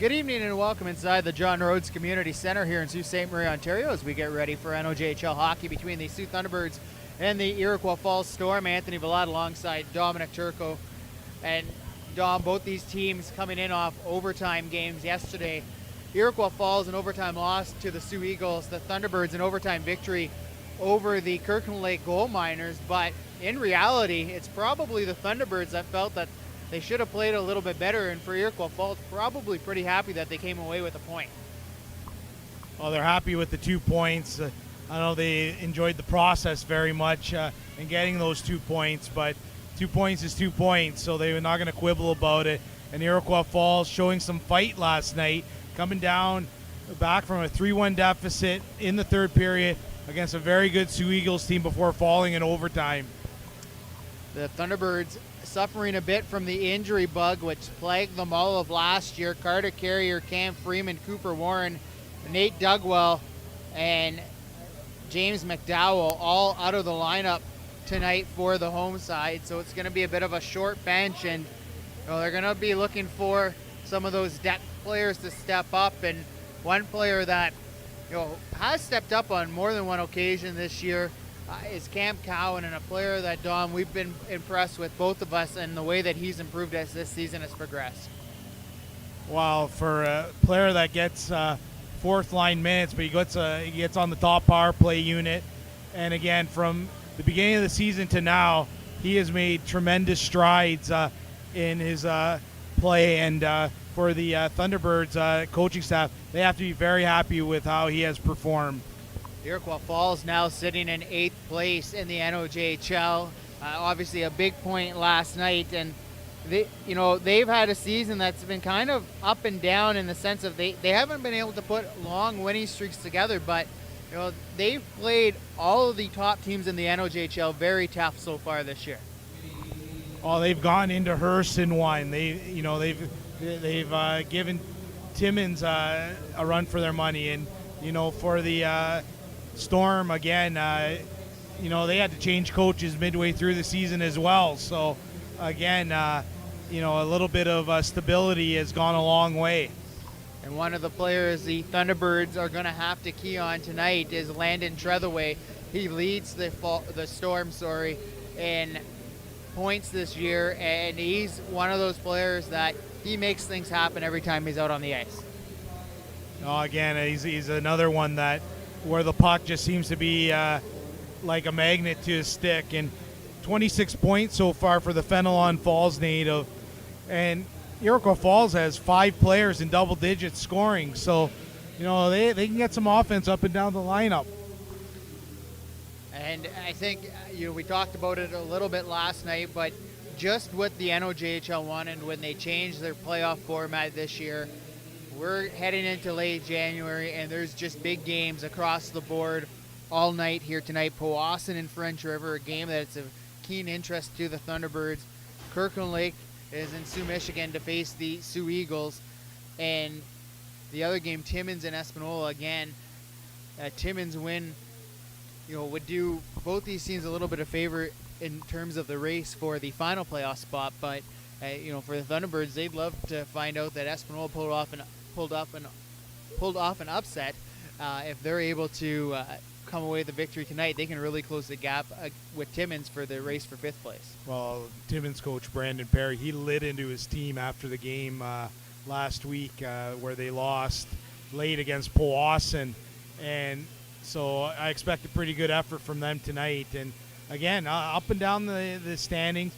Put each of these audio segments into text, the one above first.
Good evening and welcome inside the John Rhodes Community Center here in Sault Ste. Marie, Ontario, as we get ready for NOJHL hockey between the Sault Thunderbirds and the Iroquois Falls Storm. Anthony Vallad alongside Dominic Turco. And Dom, both these teams coming in off overtime games yesterday. Iroquois Falls an overtime loss to the Sioux Eagles, the Thunderbirds an overtime victory over the Kirkland Lake Gold Miners. But in reality, it's probably the Thunderbirds that felt that they should have played a little bit better, and for Iroquois Falls, probably pretty happy that they came away with a point. Well, they're happy with the 2 points. I know they enjoyed the process very much in getting those 2 points, but 2 points is 2 points, so they were not going to quibble about it. And Iroquois Falls showing some fight last night, coming down back from a 3-1 deficit in the third period against a very good Sioux Eagles team before falling in overtime. The Thunderbirds suffering a bit from the injury bug which plagued them all of last year. Carter Carrier, Cam Freeman, Cooper Warren, Nate Dugwell, and James McDowell all out of the lineup tonight for the home side. So it's going to be a bit of a short bench, and they're going to be looking for some of those depth players to step up. And one player that has stepped up on more than one occasion this year is Cam Cowan, and a player that, Dom, we've been impressed with, both of us, and the way that he's improved as this season has progressed. Well, for a player that gets fourth line minutes, but he gets on the top power play unit, and again, from the beginning of the season to now, he has made tremendous strides in his play, and for the Thunderbirds coaching staff, they have to be very happy with how he has performed. Iroquois Falls now sitting in 8th place in the NOJHL. Obviously a big point last night, and they've had a season that's been kind of up and down in the sense of they haven't been able to put long winning streaks together, but they've played all of the top teams in the NOJHL very tough so far this year. Oh, they've gone into Hearst and won. They've given Timmins a run for their money, and for the Storm, again, they had to change coaches midway through the season as well. So, again, a little bit of stability has gone a long way. And one of the players the Thunderbirds are going to have to key on tonight is Landon Trethaway. He leads the Storm, in points this year, and he's one of those players that he makes things happen every time he's out on the ice. Again, he's another one that where the puck just seems to be like a magnet to his stick. And 26 points so far for the Fenelon Falls native. And Iroquois Falls has 5 players in double digits scoring. So, they can get some offense up and down the lineup. And I think, we talked about it a little bit last night, but just what the NOJHL wanted when they changed their playoff format this year, we're heading into late January, and there's just big games across the board all night here tonight. Powassan and French River, a game that's of keen interest to the Thunderbirds. Kirkland Lake is in Sioux, Michigan to face the Sioux Eagles. And the other game, Timmins and Espanola, again. Timmins win, would do both these teams a little bit of favor in terms of the race for the final playoff spot. But, for the Thunderbirds, they'd love to find out that Espanola pulled off an upset. If they're able to come away with the victory tonight, they can really close the gap with Timmins for the race for 5th place. Well, Timmins coach Brandon Perry, he lit into his team after the game last week where they lost late against Powassan, and so I expect a pretty good effort from them tonight. And again, up and down the standings,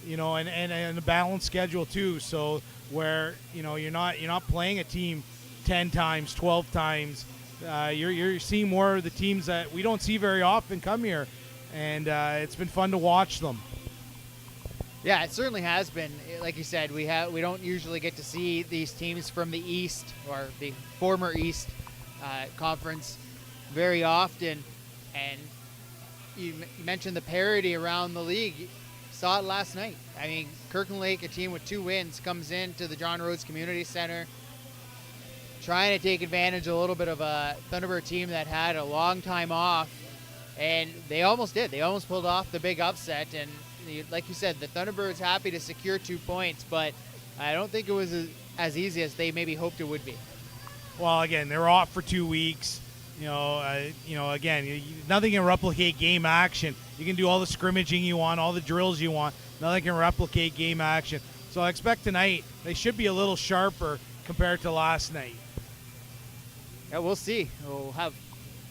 and a balanced schedule too. So where you're not playing a team 10 times, 12 times. You're seeing more of the teams that we don't see very often come here, and it's been fun to watch them. Yeah, it certainly has been. Like you said, we don't usually get to see these teams from the East or the former East conference very often. And you mentioned the parity around the league. Saw it last night. I mean, Kirkland Lake, a team with 2 wins, comes into the John Rhodes Community Center trying to take advantage of a little bit of a Thunderbird team that had a long time off, and they almost did. They almost pulled off the big upset, and like you said, the Thunderbirds happy to secure 2 points, but I don't think it was as easy as they maybe hoped it would be. Well, again, they're off for 2 weeks. Again, nothing can replicate game action. You can do all the scrimmaging you want, all the drills you want. Nothing can replicate game action. So I expect tonight they should be a little sharper compared to last night. Yeah, we'll see. We'll have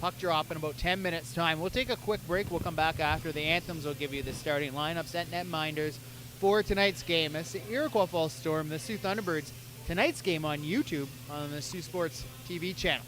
puck drop in about 10 minutes time. We'll take a quick break. We'll come back after the anthems. We'll give you the starting lineups at netminders for tonight's game. It's the Iroquois Falls Storm, the Sioux Thunderbirds. Tonight's game on YouTube on the Sioux Sports TV channel.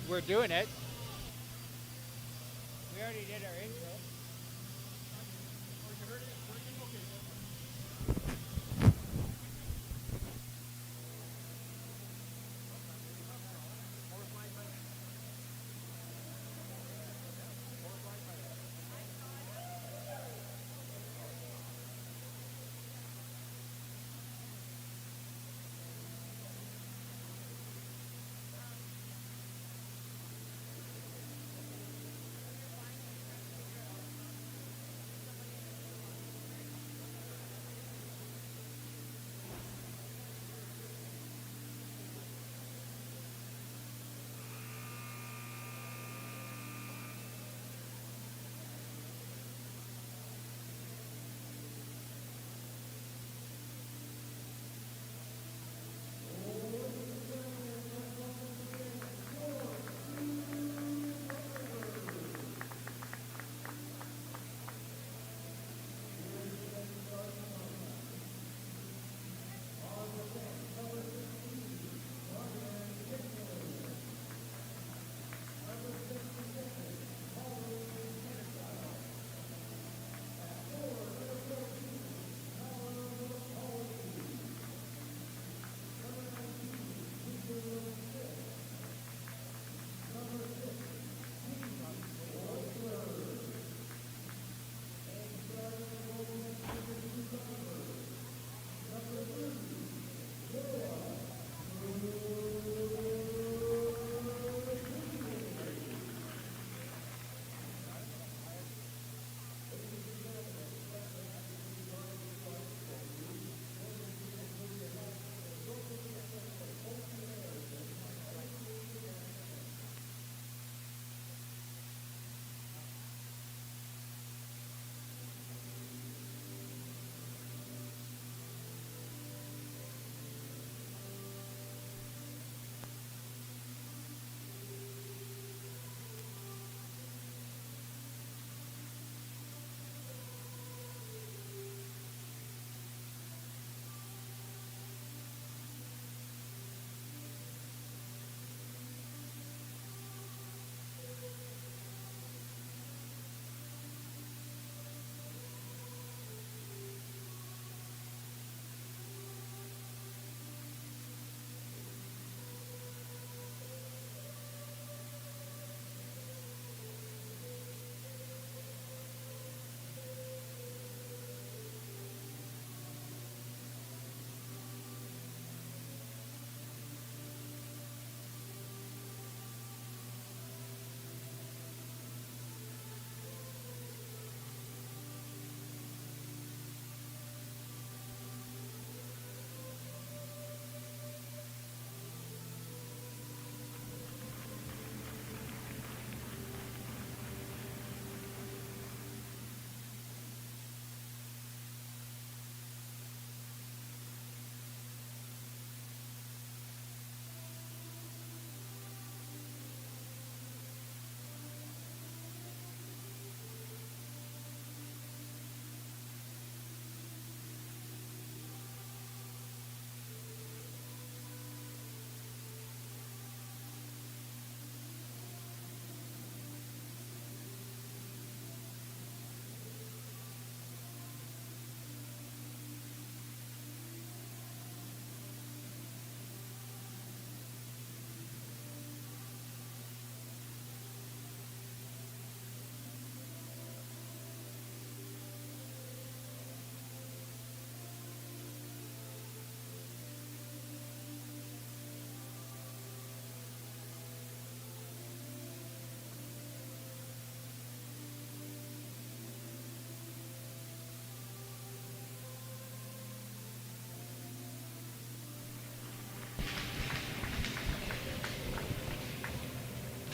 We're doing it. We already did our intro.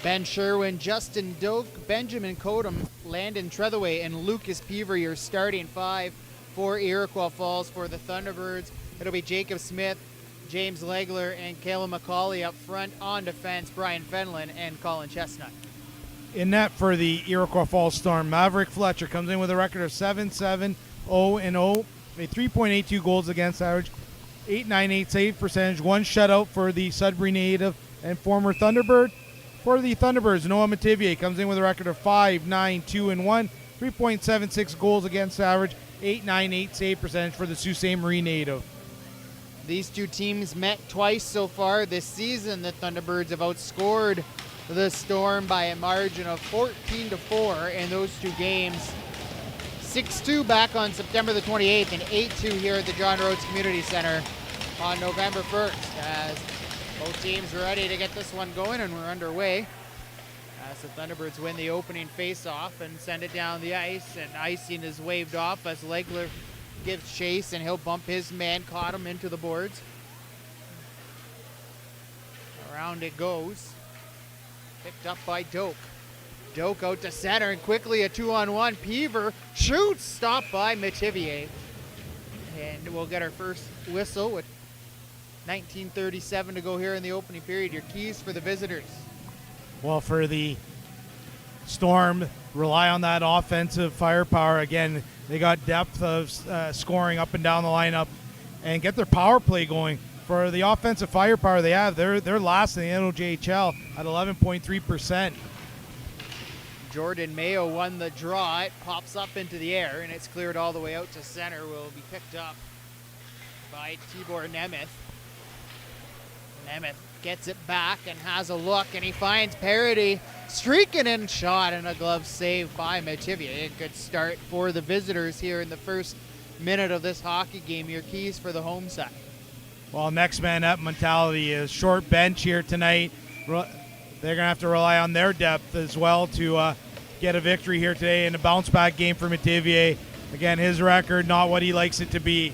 Ben Sherwin, Justin Doak, Benjamin Kodum, Landon Trethaway, and Lucas Peaver, your starting five for Iroquois Falls for the Thunderbirds. It'll be Jacob Smith, James Legler, and Caleb McCauley up front. On defense, Brian Fenlon and Colin Chestnut. In net for the Iroquois Falls Storm, Maverick Fletcher comes in with a record of 7-7-0-0, made 3.82 goals against average, .898 save percentage, one shutout for the Sudbury native and former Thunderbird. For the Thunderbirds, Noah Mativier comes in with a record of 5-9-2-1, 3.76 goals against average, .898 save percentage for the Sault Ste. Marie native. These two teams met twice so far this season. The Thunderbirds have outscored the Storm by a margin of 14-4 in those two games. 6-2 back on September the 28th and 8-2 here at the John Rhodes Community Center on November 1st, as both teams are ready to get this one going, and we're underway as the Thunderbirds win the opening face-off and send it down the ice, and icing is waved off as Legler gives chase, and he'll bump his man, caught him into the boards. Around it goes. Picked up by Doak. Doak out to center, and quickly a 2-on-1. Peaver shoots, stopped by Mativier. And we'll get our first whistle with 19:37 to go here in the opening period. Your keys for the visitors. Well, for the Storm, rely on that offensive firepower. Again, they got depth of scoring up and down the lineup and get their power play going. For the offensive firepower they have, they're last in the NOJHL at 11.3%. Jordan Mayo won the draw. It pops up into the air, and it's cleared all the way out to center. Will be picked up by Tibor Nemeth. Nemeth gets it back and has a look, and he finds Parody streaking in shot, and a glove save by Mativier. A good start for the visitors here in the first minute of this hockey game. Your keys for the home side. Well, next man up mentality is short bench here tonight. They're going to have to rely on their depth as well to get a victory here today in a bounce-back game for Mativier. Again, his record, not what he likes it to be.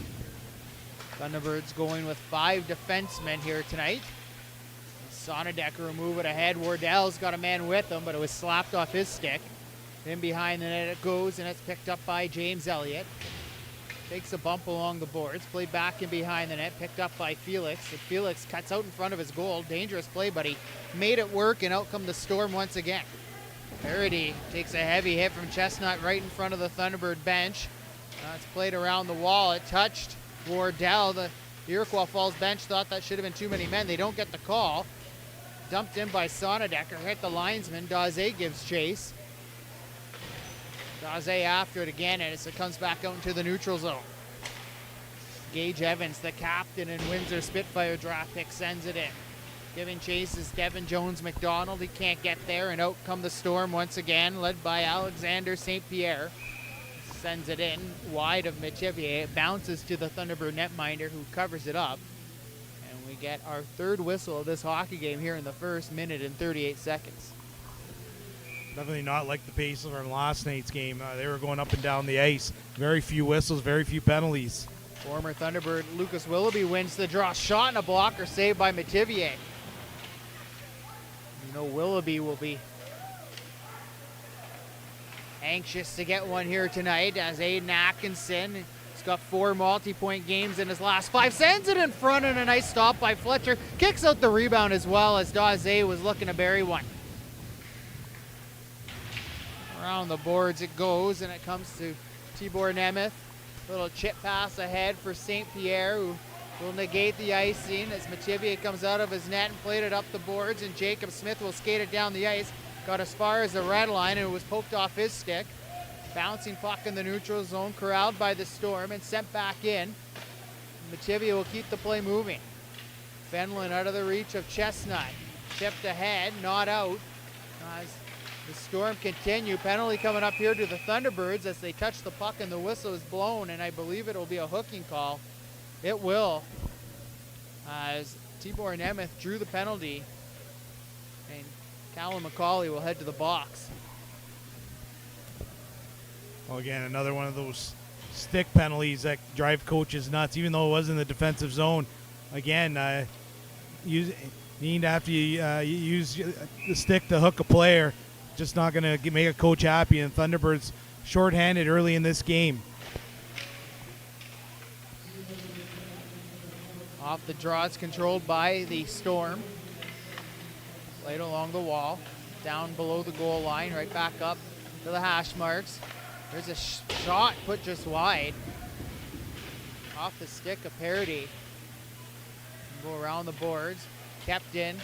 Thunderbirds going with 5 defensemen here tonight. Sonnedecker will move it ahead. Wardell's got a man with him, but it was slapped off his stick. In behind the net it goes, and it's picked up by James Elliott. Takes a bump along the boards, played back in behind the net, picked up by Felix. And Felix cuts out in front of his goal. Dangerous play, but he made it work, and out come the Storm once again. Parody takes a heavy hit from Chestnut right in front of the Thunderbird bench. It's played around the wall. It touched Wardell. The Iroquois Falls bench thought that should have been too many men. They don't get the call. Dumped in by Sonnedecker, hit the linesman. Daze gives chase. Daze after it again, and it comes back out into the neutral zone. Gage Evans, the captain and Windsor Spitfire draft pick, sends it in. Giving chase is Devin Jones-McDonald. He can't get there, and out come the Storm once again, led by Alexander St. Pierre. Sends it in wide of Mativier. It bounces to the Thunderbird netminder, who covers it up. And we get our third whistle of this hockey game here in the first minute and 38 seconds. Definitely not like the pace of our last night's game. They were going up and down the ice. Very few whistles, very few penalties. Former Thunderbird Lucas Willoughby wins the draw. Shot and a blocker saved by Mativier. You know Willoughby will be anxious to get one here tonight, as Aiden Atkinson, he's got 4 multi-point games in his last 5, sends it in front, and a nice stop by Fletcher. Kicks out the rebound as well, as Daze was looking to bury one. Around the boards it goes, and it comes to Tibor Nemeth. Little chip pass ahead for St. Pierre, who will negate the icing as Mativier comes out of his net and played it up the boards, and Jacob Smith will skate it down the ice. Got as far as the red line, and it was poked off his stick. Bouncing puck in the neutral zone, corralled by the Storm and sent back in. Mativier will keep the play moving. Fenlon out of the reach of Chestnut. Chipped ahead, not out. As the Storm continue. Penalty coming up here to the Thunderbirds as they touch the puck and the whistle is blown, and I believe it will be a hooking call. It will, as Tibor Nemeth drew the penalty, and Callum McCauley will head to the box. Well, again, another one of those stick penalties that drive coaches nuts, even though it was in the defensive zone. Again, You need to have to use the stick to hook a player. Just not going to make a coach happy. And Thunderbirds shorthanded early in this game. Off the draw, it's controlled by the Storm. Played along the wall, down below the goal line, right back up to the hash marks. There's a shot put just wide. Off the stick of Parody. Go around the boards, kept in.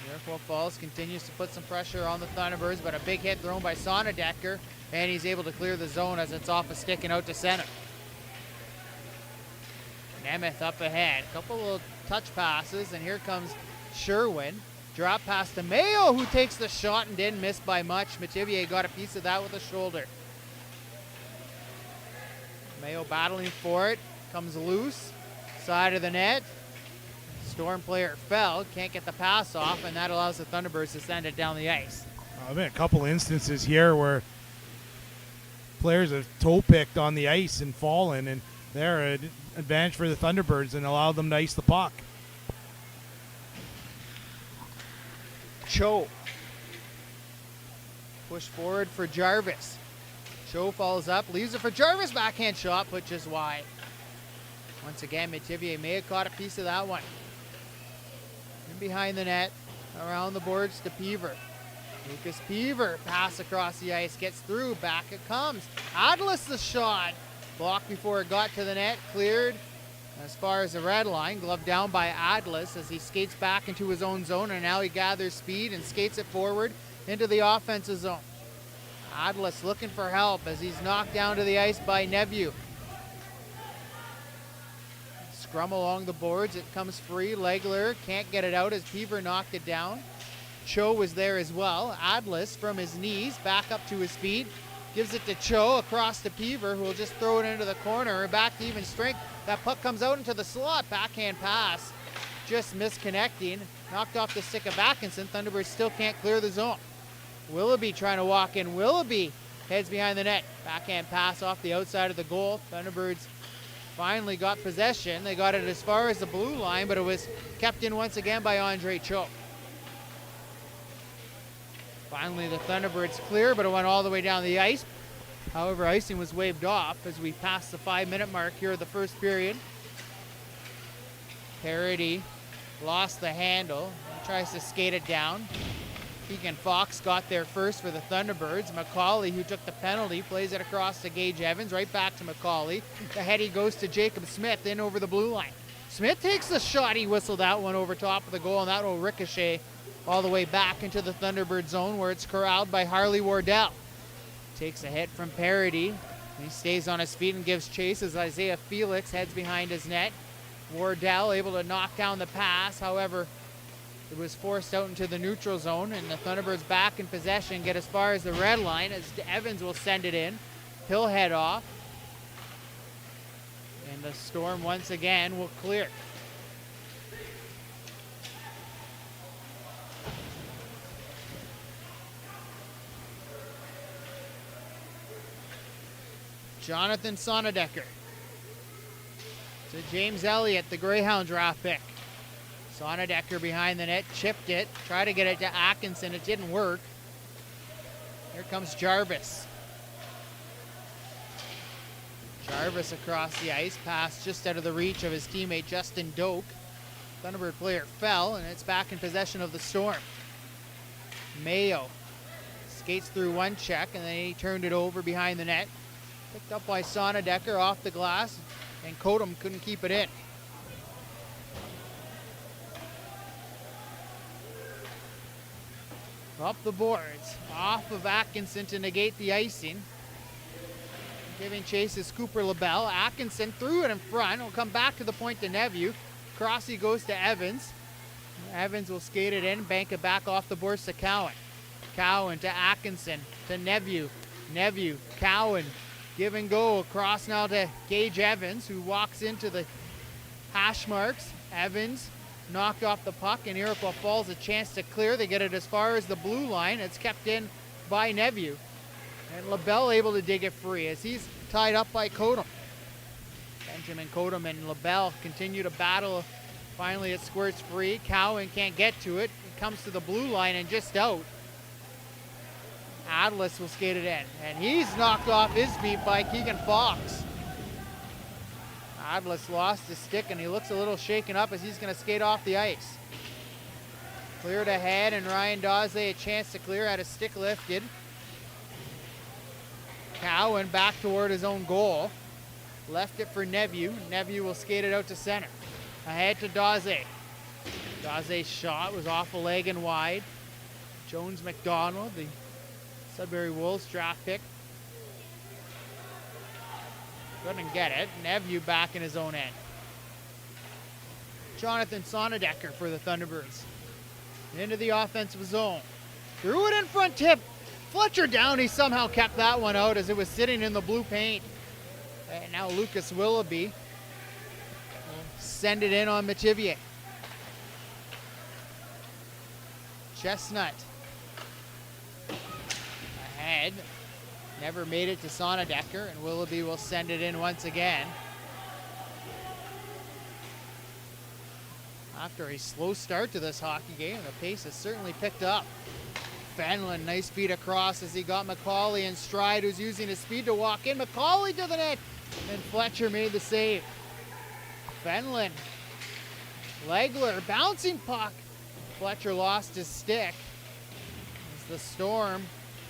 Iroquois Falls continues to put some pressure on the Thunderbirds, but a big hit thrown by Sonnedecker, and he's able to clear the zone as it's off a stick and out to center. Nemeth up ahead, a couple little touch passes, and here comes Sherwin. Drop pass to Mayo, who takes the shot and didn't miss by much. Metivier got a piece of that with a shoulder. Mayo battling for it, comes loose, side of the net. Storm player fell, can't get the pass off, and that allows the Thunderbirds to send it down the ice. I've been a couple instances here where players have toe picked on the ice and fallen, and they're an advantage for the Thunderbirds and allow them to ice the puck. Cho. Push forward for Jarvis. Cho falls up, leaves it for Jarvis. Backhand shot, put just wide. Once again, Metivier may have caught a piece of that one. In behind the net, around the boards to Peaver. Lucas Peaver, pass across the ice, gets through, back it comes. Adlis the shot. Blocked before it got to the net, cleared as far as the red line. Glove down by Adlis as he skates back into his own zone, and now he gathers speed and skates it forward into the offensive zone. Adlis looking for help as he's knocked down to the ice by Nevu. Scrum along the boards, it comes free. Legler can't get it out as Peaver knocked it down. Cho was there as well. Adlis from his knees back up to his feet. Gives it to Cho across to Peaver, who will just throw it into the corner. Back to even strength. That puck comes out into the slot. Backhand pass. Just misconnecting. Knocked off the stick of Atkinson. Thunderbirds still can't clear the zone. Willoughby trying to walk in. Willoughby heads behind the net. Backhand pass off the outside of the goal. Thunderbirds finally got possession. They got it as far as the blue line, but it was kept in once again by Andre Cho. Finally, the Thunderbirds clear, but it went all the way down the ice. However, icing was waved off as we passed the 5-minute mark here of the first period. Parody lost the handle, tries to skate it down. Keegan Fox got there first for the Thunderbirds. McCauley, who took the penalty, plays it across to Gage Evans, right back to McCauley. The heady goes to Jacob Smith in over the blue line. Smith takes the shot. He whistled that one over top of the goal, and that will ricochet all the way back into the Thunderbird zone where it's corralled by Harley Wardell. Takes a hit from Parody. He stays on his feet and gives chase as Isaiah Felix heads behind his net. Wardell able to knock down the pass. However, it was forced out into the neutral zone, and the Thunderbirds back in possession, get as far as the red line as Evans will send it in. He'll head off. And the Storm once again will clear. Jonathan Sonnedecker to James Elliott, the Greyhound draft pick. Sonnedecker behind the net, chipped it, tried to get it to Atkinson, it didn't work. Here comes Jarvis. Jarvis across the ice, pass just out of the reach of his teammate Justin Doak. Thunderbird player fell, and it's back in possession of the Storm. Mayo skates through one check, and then he turned it over behind the net. Picked up by Sonnedecker off the glass, and Kodum couldn't keep it in. Up the boards, off of Atkinson to negate the icing. Giving chase is Cooper LaBelle. Atkinson threw it in front. Will come back to the point to Nevu. Crossy goes to Evans. Evans will skate it in, bank it back off the boards to Cowan. Cowan to Atkinson to Nevu. Nevu, Cowan. Give and go across now to Gage Evans, who walks into the hash marks. Evans knocked off the puck, and Iroquois Falls a chance to clear. They get it as far as the blue line. It's kept in by Nevu. And LaBelle able to dig it free as he's tied up by Kodum. Benjamin Kodum and LaBelle continue to battle Finally it squirts free. Cowan can't get to it. It comes to the blue line and just out. Atlas will skate it in. And he's knocked off his feet by Keegan Fox. Atlas lost his stick and he looks a little shaken up as he's going to skate off the ice. Cleared ahead and Ryan Dawes a chance to clear, had his stick lifted. Cowan back toward his own goal. Left it for Nevu. Nevu will skate it out to center. Ahead to Dawes. Daze's shot was off a leg and wide. Jones McDonald, the Sudbury Wolves draft pick. Couldn't get it. Nevu back in his own end. Jonathan Sonnedecker for the Thunderbirds. Into the offensive zone. Threw it in front tip. Fletcher Downey somehow kept that one out as it was sitting in the blue paint. And now Lucas Willoughby will send it in on Metivier. Chestnut. Ahead. Never made it to Sonnedecker, and Willoughby will send it in once again. After a slow start to this hockey game, the pace has certainly picked up. Fenlon, nice feed across as he got McCauley in stride, who's using his speed to walk in. McCauley to the net, and Fletcher made the save. Fenlon, Legler, bouncing puck. Fletcher lost his stick. As the Storm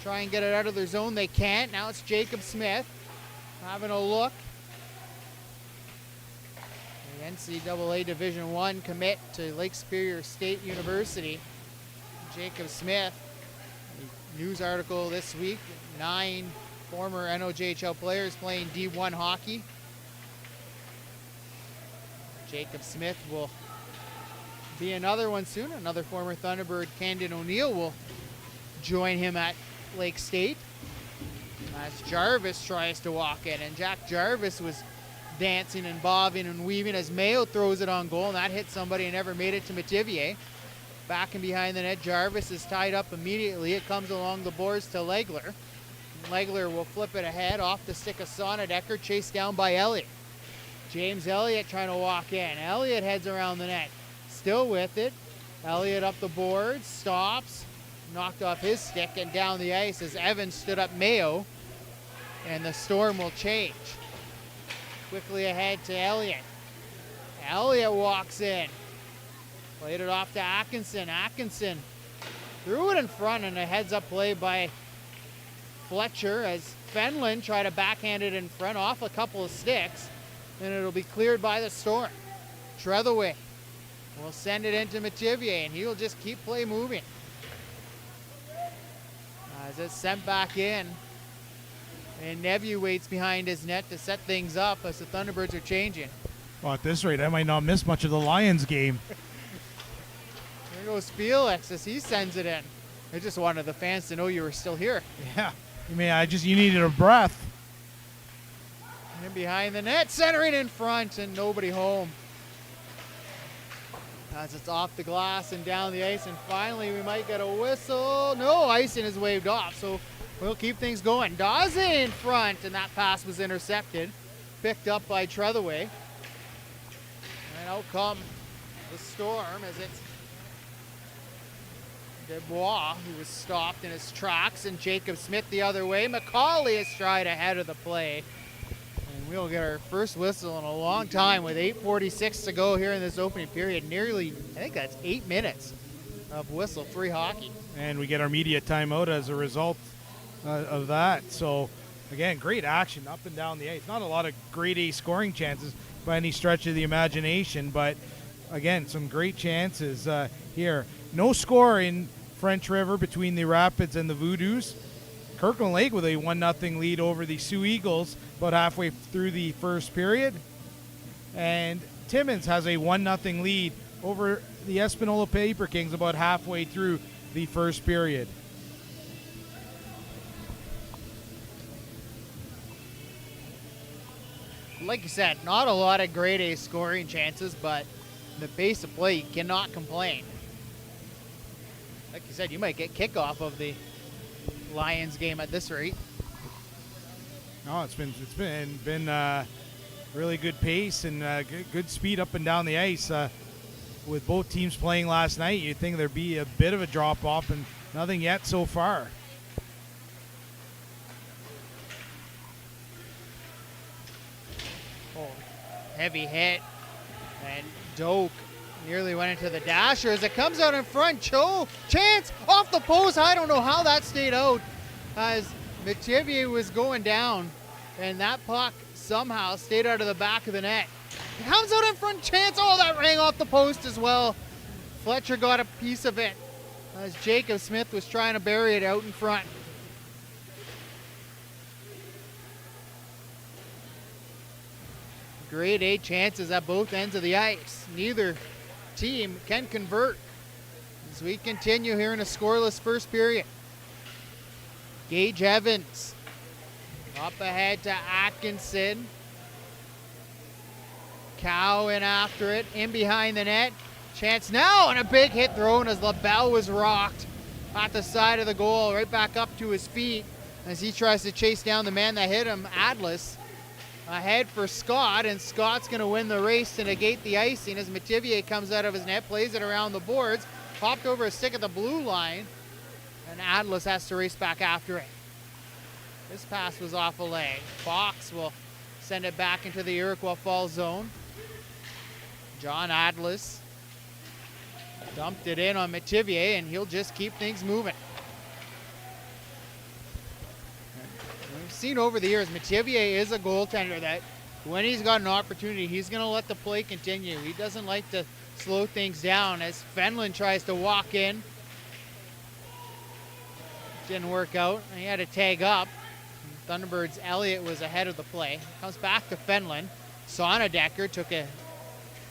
try and get it out of their zone, they can't. Now it's Jacob Smith having a look. The NCAA Division I commit to Lake Superior State University. Jacob Smith, a news article this week, 9 former NOJHL players playing D1 hockey. Jacob Smith will be another one soon. Another former Thunderbird, Camden O'Neill, will join him at Lake State as Jarvis tries to walk in, and Jack Jarvis was dancing and bobbing and weaving as Mayo throws it on goal, and that hit somebody and never made it to Metivier. Back and behind the net, Jarvis is tied up immediately. It comes along the boards to Legler. Legler will flip it ahead off the stick of Sonnedecker, chased down by Elliott. James Elliott trying to walk in. Elliott heads around the net, still with it. Elliott up the boards, stops, knocked off his stick and down the ice as Evans stood up Mayo, and the Storm will change. Quickly ahead to Elliott. Elliott walks in. Played it off to Atkinson. Atkinson threw it in front, and a heads-up play by Fletcher as Fenlon tried to backhand it in front off a couple of sticks, and it'll be cleared by the Storm. Trethewey will send it into Metivier, and he'll just keep play moving. As it's sent back in, and Nevu waits behind his net to set things up as the Thunderbirds are changing. Well, at this rate, I might not miss much of the Lions game. There goes Felix as he sends it in. I just wanted the fans to know you were still here. Yeah, you needed a breath. And behind the net, centering in front, and nobody home. As it's off the glass and down the ice, and finally we might get a whistle. No, icing is waved off, so we'll keep things going. Daze in front, and that pass was intercepted. Picked up by Trethewey. And out come the Storm as it's Dubois, who was stopped in his tracks, and Jacob Smith the other way. McCauley is stride ahead of the play. And we'll get our first whistle in a long time with 8:46 to go here in this opening period. Nearly, I think that's 8 minutes of whistle-free hockey. And we get our media timeout as a result of that. So, again, great action up and down the ice. Not a lot of grade A scoring chances by any stretch of the imagination, but, again, some great chances here. No score in French River between the Rapids and the Voodoos. Kirkland Lake with a 1-0 lead over the Sioux Eagles about halfway through the first period. And Timmins has a 1-0 lead over the Espanola Paper Kings about halfway through the first period. Like you said, not a lot of grade A scoring chances, but the pace of play, you cannot complain. Like you said, you might get kickoff of the Lions game at this rate. No, it's been really good pace and good speed up and down the ice. with both teams playing last night, you'd think there'd be a bit of a drop-off, and nothing yet so far. Oh, heavy hit. And Doak nearly went into the dasher as it comes out in front. Chance off the post. I don't know how that stayed out as Metivier was going down, and that puck somehow stayed out of the back of the net. It comes out in front. Chance. Oh, that rang off the post as well. Fletcher got a piece of it as Jacob Smith was trying to bury it out in front. Grade A chances at both ends of the ice. Neither team can convert as we continue here in a scoreless first period. Gage Evans up ahead to Atkinson. Cow in after it, in behind the net. Chance now, and a big hit thrown as LaBelle was rocked at the side of the goal, right back up to his feet as he tries to chase down the man that hit him, Atlas. Ahead for Scott, and Scott's going to win the race to negate the icing as Metivier comes out of his net, plays it around the boards, popped over a stick at the blue line, and Atlas has to race back after it. This pass was off a leg. Fox will send it back into the Iroquois Falls zone. John Atlas dumped it in on Metivier, and he'll just keep things moving. We've seen over the years, Metivier is a goaltender that when he's got an opportunity, he's going to let the play continue. He doesn't like to slow things down as Fenlon tries to walk in. Didn't work out. He had to tag up. Thunderbirds' Elliott was ahead of the play. Comes back to Fenlon. Sonnedecker took a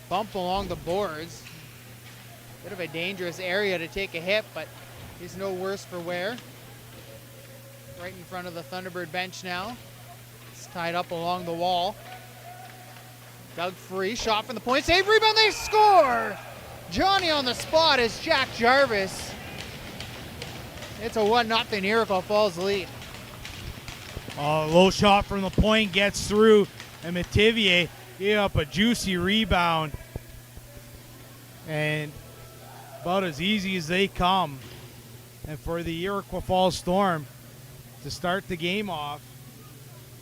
bump along the boards. Bit of a dangerous area to take a hit, but he's no worse for wear. Right in front of the Thunderbird bench now. It's tied up along the wall. Dug free, shot from the point, save, rebound, they score! Johnny on the spot is Jack Jarvis. It's a 1-0 Iroquois Falls lead. Low shot from the point gets through, and Metivier gave up a juicy rebound. And about as easy as they come. And for the Iroquois Falls Storm to start the game off,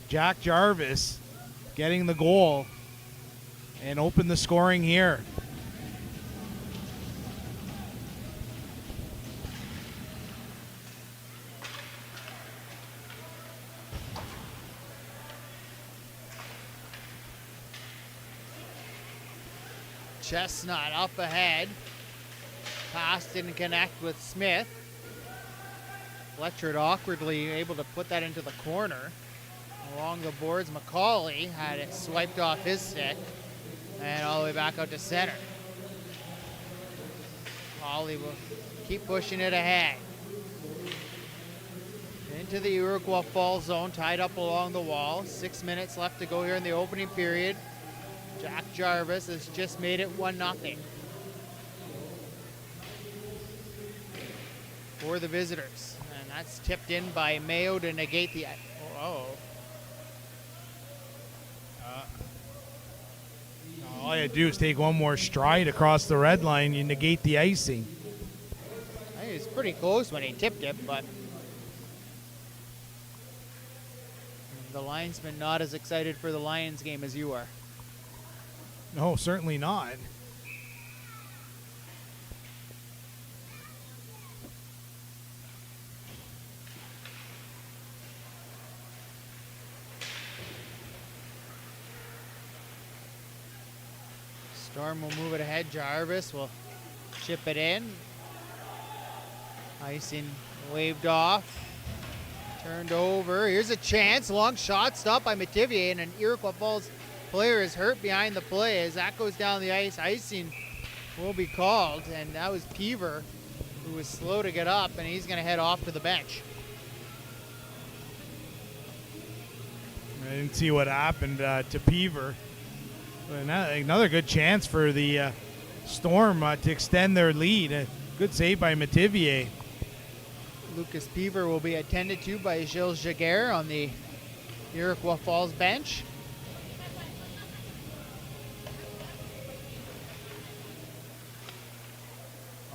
Jack Jarvis getting the goal and open the scoring here. Chestnut up ahead. Pass didn't connect with Smith. Fletcher awkwardly able to put that into the corner. Along the boards, McCauley had it swiped off his stick and all the way back out to center. McCauley will keep pushing it ahead. Into the Iroquois Falls zone, tied up along the wall. 6 minutes left to go here in the opening period. Jack Jarvis has just made it 1-0 for the visitors. And that's tipped in by Mayo to negate the... All you do is take one more stride across the red line, you negate the icing. I think it was pretty close when he tipped it, but the linesman not as excited for the Lions game as you are. No, certainly not. Storm will move it ahead. Jarvis will chip it in. Icing waved off. Turned over. Here's a chance. Long shot stopped by Metivier, and an Iroquois Falls player is hurt behind the play. As that goes down the ice, icing will be called, and that was Peaver, who was slow to get up, and he's going to head off to the bench. I didn't see what happened to Peaver. Another good chance for the Storm to extend their lead. A good save by Metivier. Lucas Peaver will be attended to by Gilles Jaguer on the Iroquois Falls bench.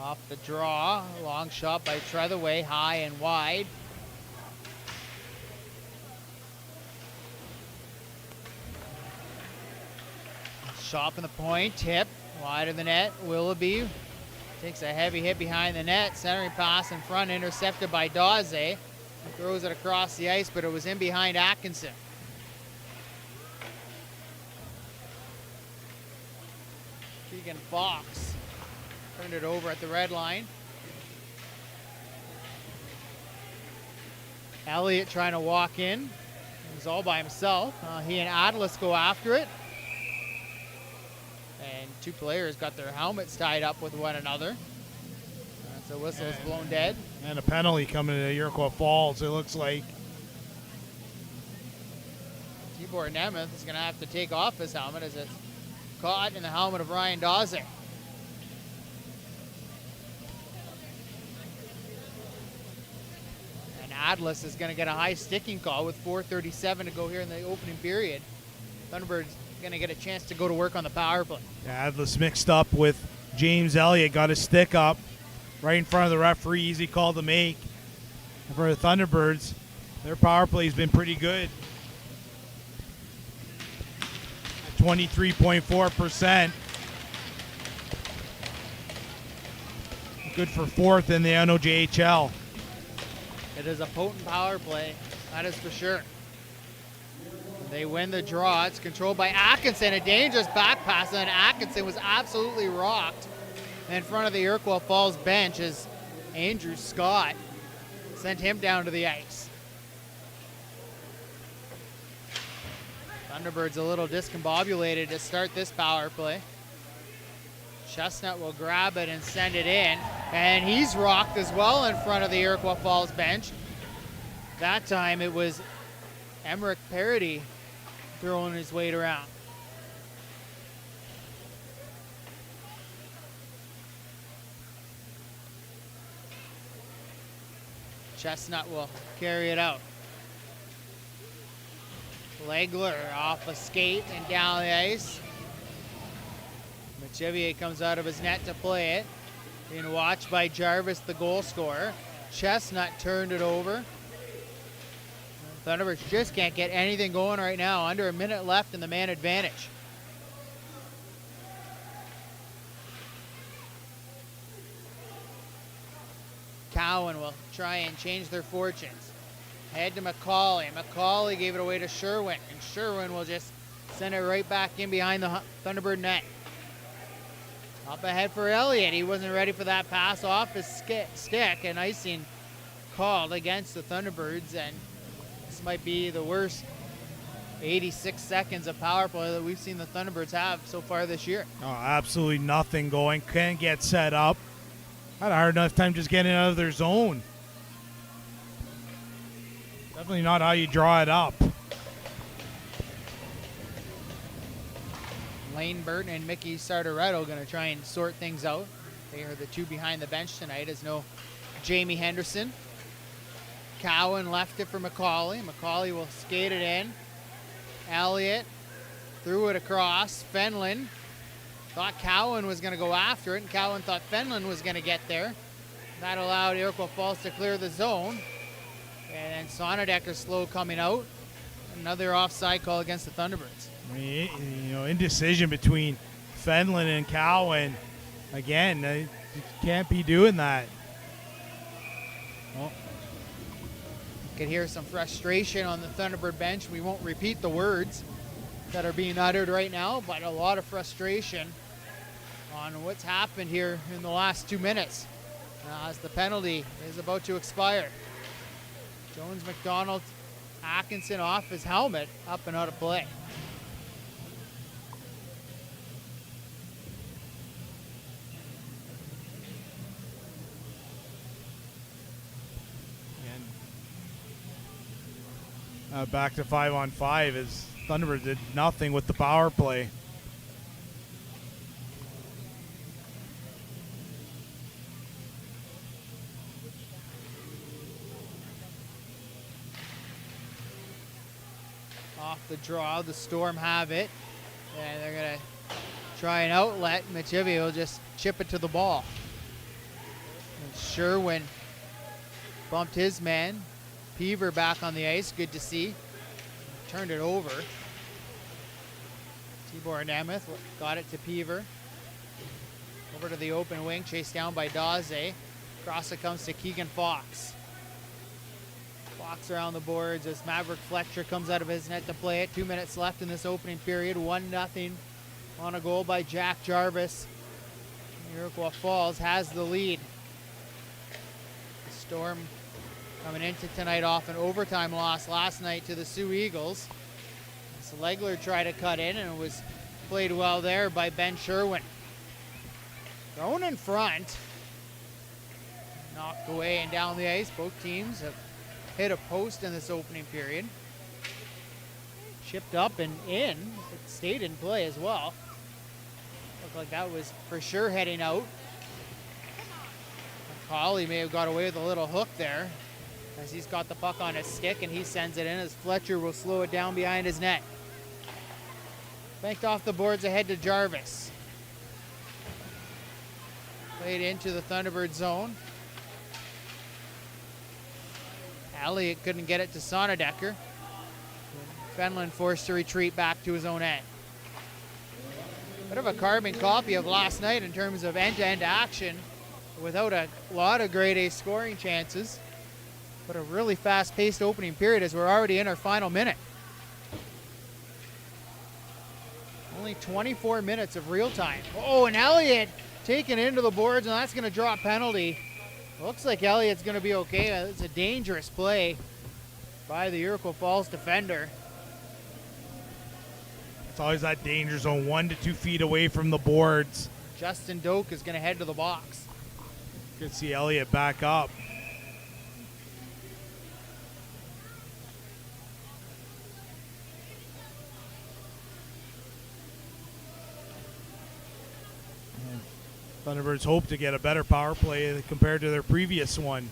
Off the draw, long shot by Treathaway, high and wide. Shot from the point, tip, wide of the net. Willoughby takes a heavy hit behind the net. Centering pass in front, intercepted by Daze. He throws it across the ice, but it was in behind Atkinson. Keegan Fox turned it over at the red line. Elliott trying to walk in. He's all by himself. He and Atlas go after it. And two players got their helmets tied up with one another. So whistle is blown dead. And a penalty coming to Iroquois Falls, it looks like. Tibor Nemeth is going to have to take off his helmet as it's caught in the helmet of Ryan Dawson. And Atlas is going to get a high sticking call with 4:37 to go here in the opening period. Thunderbirds going to get a chance to go to work on the power play. Yeah, Atlas mixed up with James Elliott, got his stick up right in front of the referee. Easy call to make for the Thunderbirds. Their power play has been pretty good. 23.4%. Good for fourth in the NOJHL. It is a potent power play, that is for sure. They win the draw. It's controlled by Atkinson. A dangerous back pass, and Atkinson was absolutely rocked in front of the Iroquois Falls bench as Andrew Scott sent him down to the ice. Thunderbirds a little discombobulated to start this power play. Chestnut will grab it and send it in, and he's rocked as well in front of the Iroquois Falls bench. That time it was Emmerich Parody throwing his weight around. Chestnut will carry it out. Legler off a skate and down the ice. Machevier comes out of his net to play it. Being watched by Jarvis, the goal scorer. Chestnut turned it over. Thunderbirds just can't get anything going right now. Under a minute left in the man advantage. Cowan will try and change their fortunes. Head to McCauley. McCauley gave it away to Sherwin, and Sherwin will just send it right back in behind the Thunderbird net. Up ahead for Elliott. He wasn't ready for that pass off his stick, and icing called against the Thunderbirds, and this might be the worst 86 seconds of power play that we've seen the Thunderbirds have so far this year. Oh, absolutely nothing going. Can't get set up. Had a hard enough time just getting out of their zone. Definitely not how you draw it up. Lane Burton and Mickey Sartoretto going to try and sort things out. They are the two behind the bench tonight. As no Jamie Henderson. Cowan left it for McCauley. McCauley will skate it in. Elliott threw it across. Fenlon thought Cowan was going to go after it, and Cowan thought Fenlon was going to get there. That allowed Iroquois Falls to clear the zone. And then Sonnedecker slow coming out. Another offside call against the Thunderbirds. Indecision between Fenlon and Cowan. Again, you can't be doing that. Well, you can hear some frustration on the Thunderbird bench. We won't repeat the words that are being uttered right now, but a lot of frustration on what's happened here in the last 2 minutes as the penalty is about to expire. Jones McDonald, Atkinson off his helmet, up and out of play. Back to 5-on-5 as Thunderbirds did nothing with the power play. Off the draw, the Storm have it, and they're going to try an outlet. Machivi will just chip it to the ball. And Sherwin bumped his man. Peaver back on the ice. Good to see. Turned it over. Tibor Nemeth got it to Peaver. Over to the open wing. Chased down by Daze. Across it comes to Keegan Fox. Fox around the boards as Maverick Fletcher comes out of his net to play it. 2 minutes left in this opening period. 1-0 on a goal by Jack Jarvis. Iroquois Falls has the lead. The Storm coming into tonight off an overtime loss last night to the Sioux Eagles. Legler tried to cut in and it was played well there by Ben Sherwin. Thrown in front. Knocked away and down the ice. Both teams have hit a post in this opening period. Chipped up and in. It stayed in play as well. Looked like that was for sure heading out. Colley may have got away with a little hook there as he's got the puck on his stick and he sends it in as Fletcher will slow it down behind his net. Banked off the boards ahead to Jarvis. Played into the Thunderbird zone. Elliott couldn't get it to Sonnedecker. Fenlon forced to retreat back to his own end. Bit of a carbon copy of last night in terms of end-to-end action without a lot of grade A scoring chances. But a really fast-paced opening period as we're already in our final minute. Only 24 minutes of real time. Oh, and Elliott taken into the boards, and that's going to draw a penalty. Looks like Elliott's going to be okay. It's a dangerous play by the Iroquois Falls defender. It's always that danger zone, 1 to 2 feet away from the boards. Justin Doak is going to head to the box. Good to see Elliott back up. Thunderbirds hope to get a better power play compared to their previous one.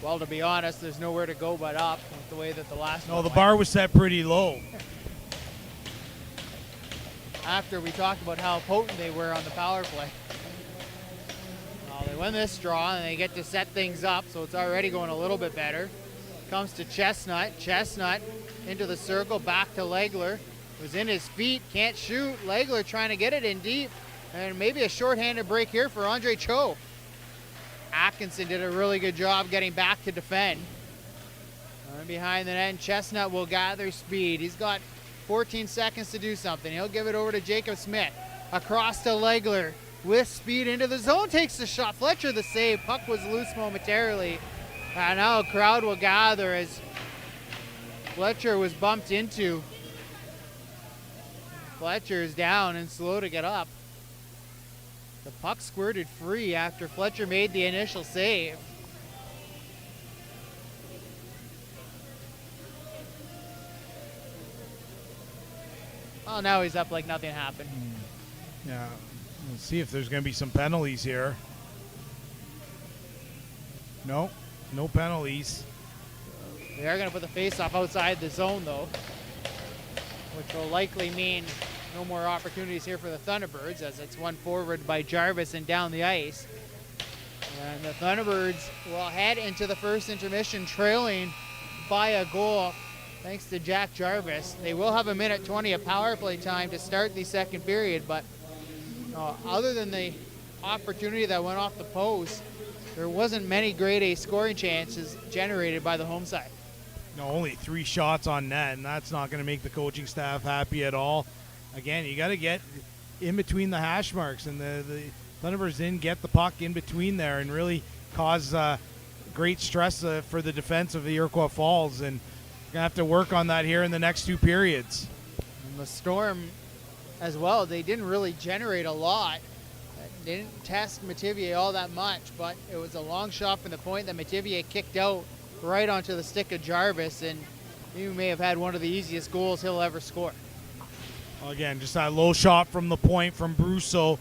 Well, to be honest, there's nowhere to go but up with the way that the last one No, the went. bar was set pretty low. After we talked about how potent they were on the power play. Well, they win this draw and they get to set things up, so it's already going a little bit better. Comes to Chestnut. Chestnut into the circle, back to Legler. Was in his feet, can't shoot. Legler trying to get it in deep. And maybe a shorthanded break here for Andre Cho. Atkinson did a really good job getting back to defend. And behind the net, Chestnut will gather speed. He's got 14 seconds to do something. He'll give it over to Jacob Smith. Across to Legler. With speed into the zone, takes the shot. Fletcher the save. Puck was loose momentarily. And now a crowd will gather as Fletcher was bumped into. Fletcher is down and slow to get up. The puck squirted free after Fletcher made the initial save. Oh, now he's up like nothing happened. Yeah, let's see if there's going to be some penalties here. No, no penalties. They are going to put the face-off outside the zone, though, which will likely mean no more opportunities here for the Thunderbirds as it's won forward by Jarvis and down the ice. And the Thunderbirds will head into the first intermission trailing by a goal thanks to Jack Jarvis. They will have 1:20 of power play time to start the second period, but other than the opportunity that went off the post, there wasn't many grade A scoring chances generated by the home side. No, only 3 shots on net, and that's not going to make the coaching staff happy at all. Again, you got to get in between the hash marks, and the Thunderbirds didn't get the puck in between there and really cause great stress for the defense of the Iroquois Falls, and going to have to work on that here in the next 2 periods. And the Storm as well, they didn't really generate a lot. They didn't test Metivier all that much, but it was a long shot from the point that Metivier kicked out right onto the stick of Jarvis, and he may have had one of the easiest goals he'll ever score. Again, just that low shot from the point from Brousseau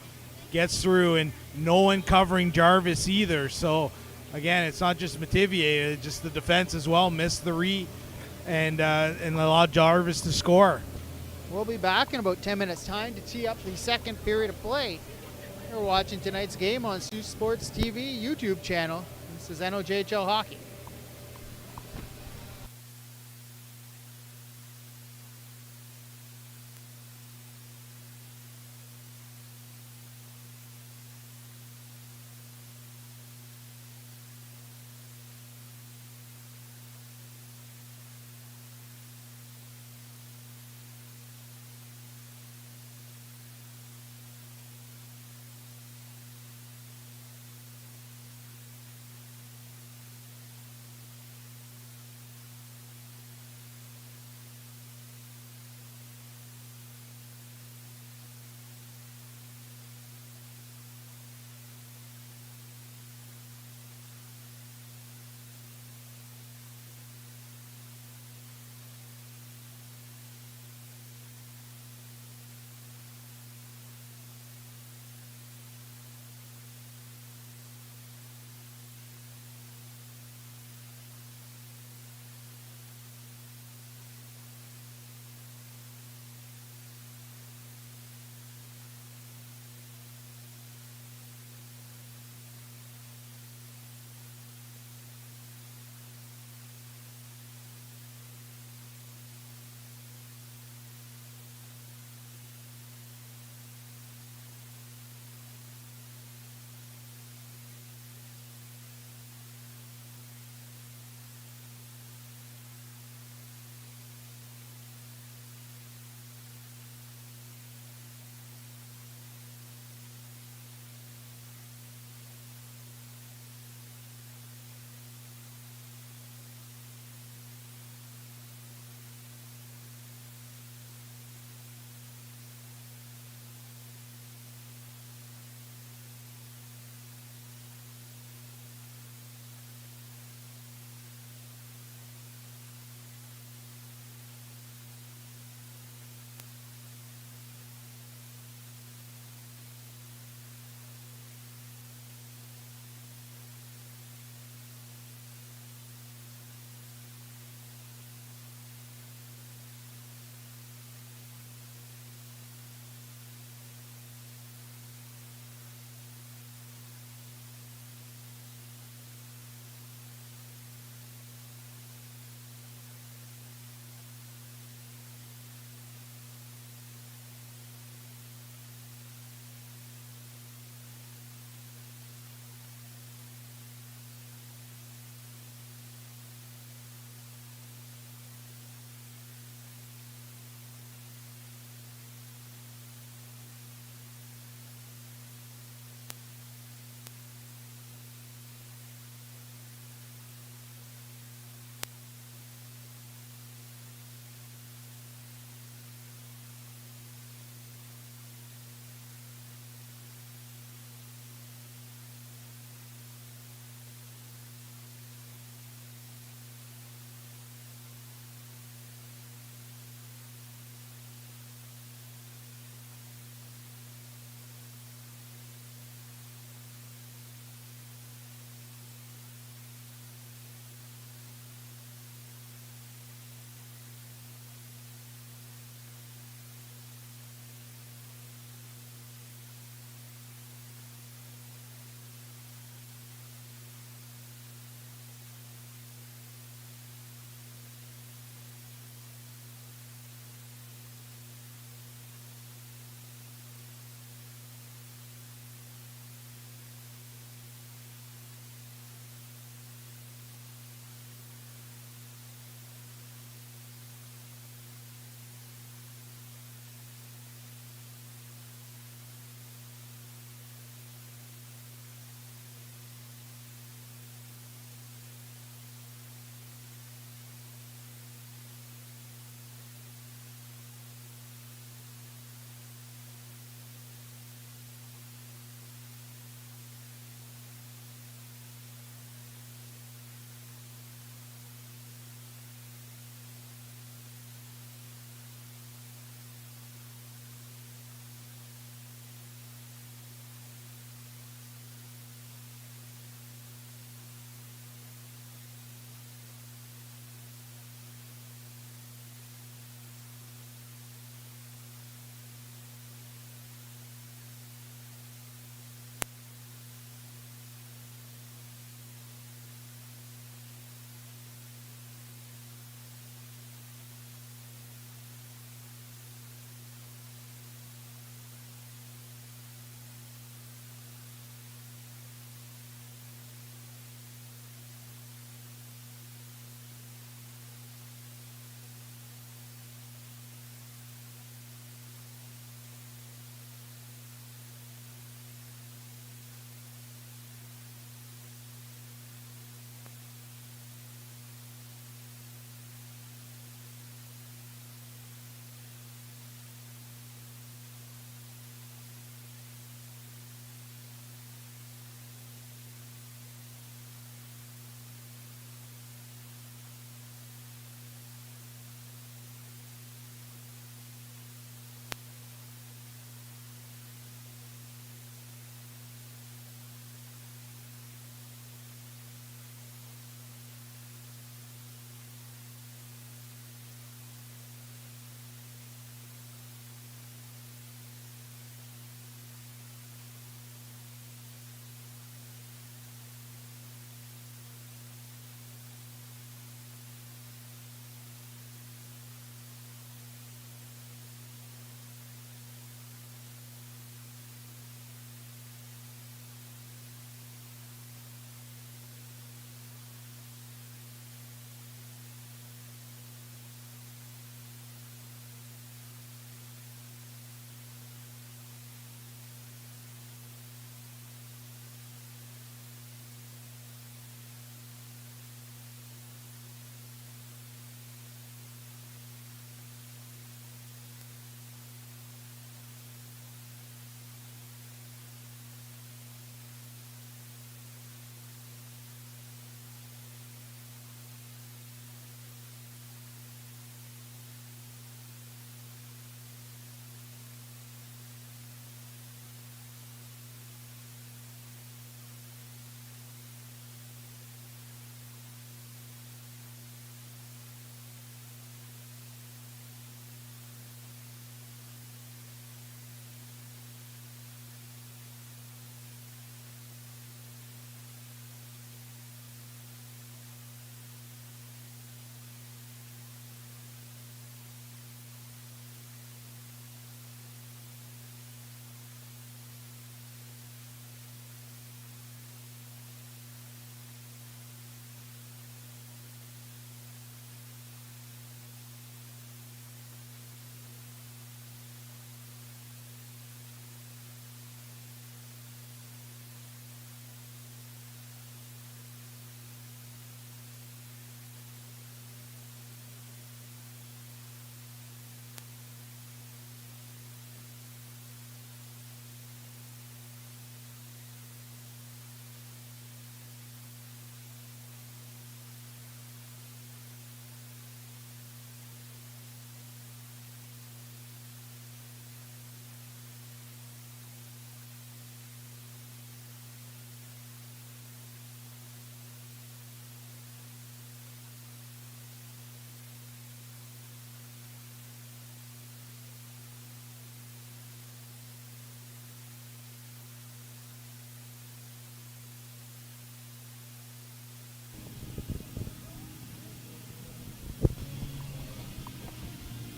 gets through, and no one covering Jarvis either. So, again, it's not just Metivier, just the defense as well missed the read and allowed Jarvis to score. We'll be back in about 10 minutes' time to tee up the second period of play. You're watching tonight's game on Sioux Sports TV YouTube channel. This is NOJHL Hockey.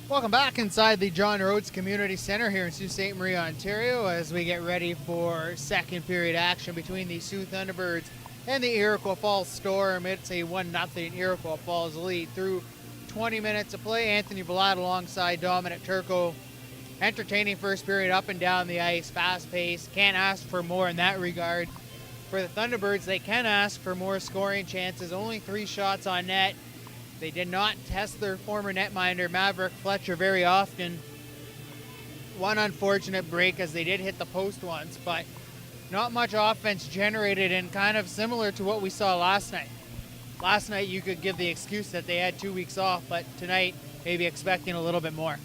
Welcome back inside the John Rhodes Community Center here in Sault Ste. Marie, Ontario, as we get ready for second period action between the Sault Thunderbirds and the Iroquois Falls Storm. It's a 1-0 Iroquois Falls lead through 20 minutes of play. Anthony Vlad alongside Dominic Turco. Entertaining first period up and down the ice, fast pace. Can't ask for more in that regard. For the Thunderbirds, they can ask for more scoring chances. Only 3 shots on net. They did not test their former netminder, Maverick Fletcher, very often. One unfortunate break as they did hit the post once, but not much offense generated, and kind of similar to what we saw last night. Last night you could give the excuse that they had 2 weeks off, but tonight maybe expecting a little bit more.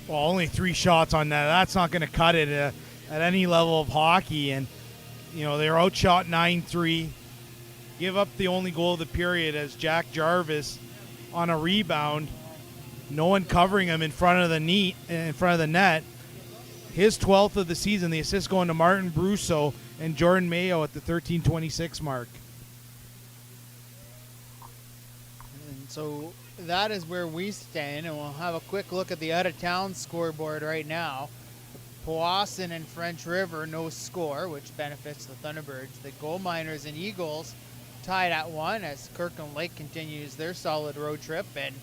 Well, only 3 shots on net. That's not going to cut it at any level of hockey. And, they're outshot 9-3. Give up the only goal of the period as Jack Jarvis on a rebound. No one covering him in front of the net. His 12th of the season. The assist going to Martin Brousseau and Jordan Mayo at the 13:26 mark. And so that is where we stand, and we'll have a quick look at the out-of-town scoreboard right now. Powassan and French River, no score, which benefits the Thunderbirds. The Gold Miners and Eagles tied at 1 as Kirkland Lake continues their solid road trip. And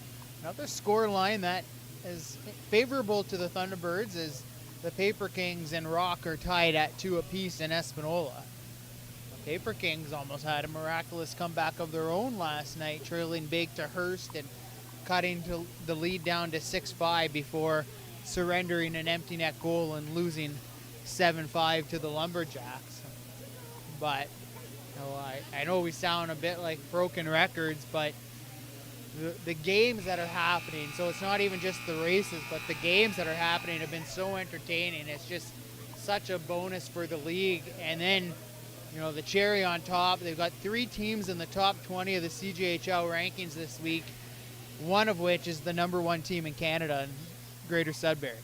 another score line that is favorable to the Thunderbirds is the Paper Kings and Rock are tied at 2 apiece in Espanola. The Paper Kings almost had a miraculous comeback of their own last night, trailing big to Hearst and cutting the lead down to 6-5 before surrendering an empty net goal and losing 7-5 to the Lumberjacks. But I know we sound a bit like broken records, but the games that are happening, so it's not even just the races, but the games that are happening have been so entertaining. It's just such a bonus for the league. And then, the cherry on top, they've got 3 teams in the top 20 of the CJHL rankings this week, one of which is the number 1 team in Canada, Greater Sudbury.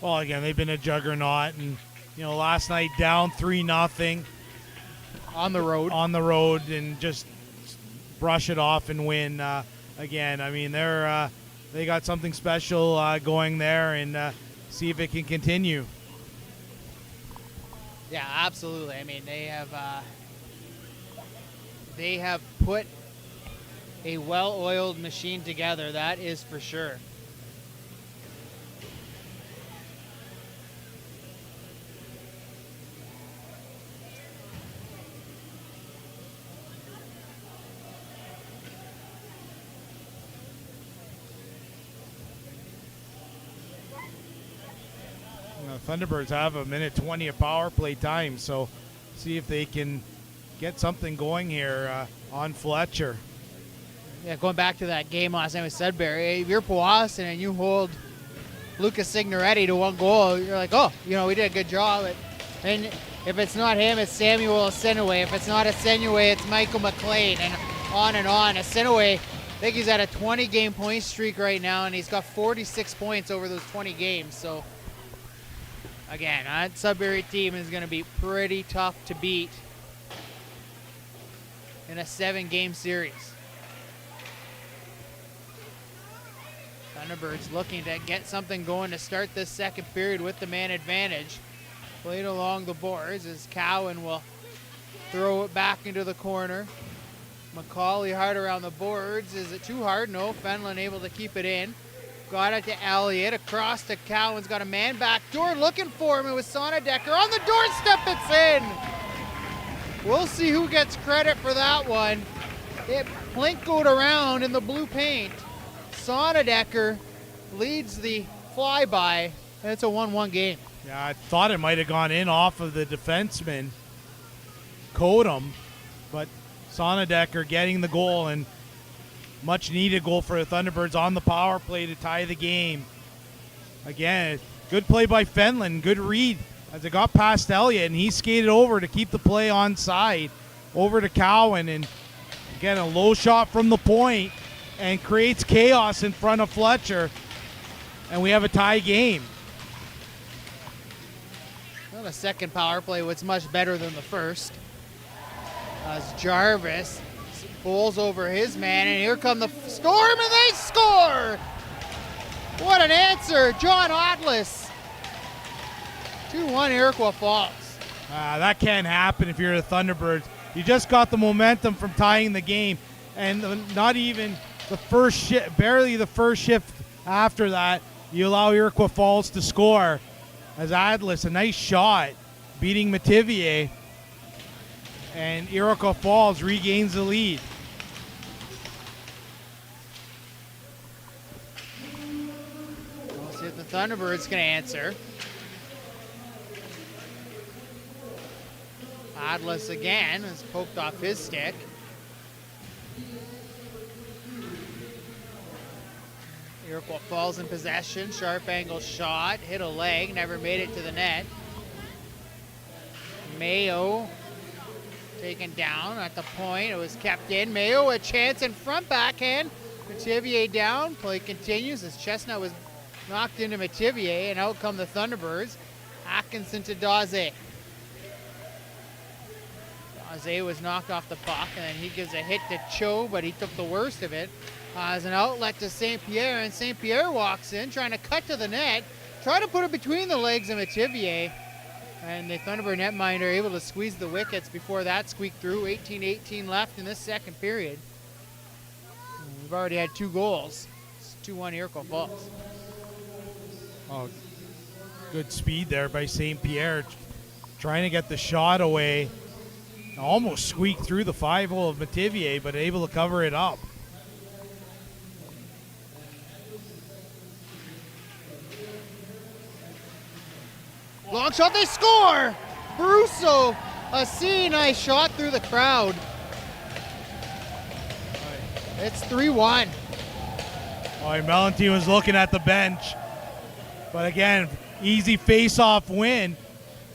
Well, again, they've been a juggernaut, and last night down 3-0 on the road, and just brush it off and win again. I mean, they got something special going there, and see if it can continue. Yeah, absolutely. I mean, they have put a well-oiled machine together, that is for sure. Thunderbirds have a minute 20 of power play time, so see if they can get something going here on Fletcher. Yeah, going back to that game last night with Sudbury, if you're Powassan and you hold Lucas Signoretti to 1 goal, you're like, we did a good job. And if it's not him, it's Samuel Asenue. If it's not Asenue, it's Michael McLean, and on and on. Asenue, I think he's at a 20-game point streak right now, and he's got 46 points over those 20 games. So, again, that Sudbury team is going to be pretty tough to beat in a 7-game series. Thunderbirds looking to get something going to start this second period with the man advantage. Played along the boards as Cowan will throw it back into the corner. Macaulay hard around the boards. Is it too hard? No. Fenlon able to keep it in. Got it to Elliott. Across to Cowan's got a man back door looking for him. It was Sonnedecker on the doorstep. It's in. We'll see who gets credit for that one. It plinkoed around in the blue paint. Sonnedecker leads the flyby, and it's a 1-1 game. Yeah, I thought it might have gone in off of the defenseman, Kodum, but Sonnedecker getting the goal, and much needed goal for the Thunderbirds on the power play to tie the game. Again, good play by Fenlon, good read as it got past Elliott, and he skated over to keep the play onside over to Cowan, and again a low shot from the point and creates chaos in front of Fletcher, and we have a tie game. Well, the second power play was much better than the first, as Jarvis bowls over his man, and here come the Storm, and they score! What an answer. John Otlis. 2-1 Iroquois Falls. That can't happen if you're the Thunderbirds. You just got the momentum from tying the game, and not even the first shift, barely the first shift after that, you allow Iroquois Falls to score. As Atlas, a nice shot, beating Metivier, and Iroquois Falls regains the lead. We'll see if the Thunderbirds can answer. Atlas again has poked off his stick. Iroquois Falls in possession. Sharp angle shot. Hit a leg. Never made it to the net. Mayo taken down at the point. It was kept in. Mayo a chance in front. Backhand. Metivier down. Play continues as Chestnut was knocked into Metivier, and out come the Thunderbirds. Atkinson to Daze. Daze was knocked off the puck, and then he gives a hit to Cho, but he took the worst of it. As an outlet to St. Pierre, and St. Pierre walks in, trying to cut to the net, try to put it between the legs of Metivier, and the Thunderbird netminder able to squeeze the wickets before that squeaked through. 18-18 left in this second period. We've already had 2 goals. It's 2-1 Iroquois Falls. Oh, good speed there by St. Pierre, trying to get the shot away. Almost squeaked through the 5-hole of Metivier, but able to cover it up. Long shot, they score! Brusso, a nice shot through the crowd. It's 3-1. Melantine was looking at the bench. But again, easy face-off win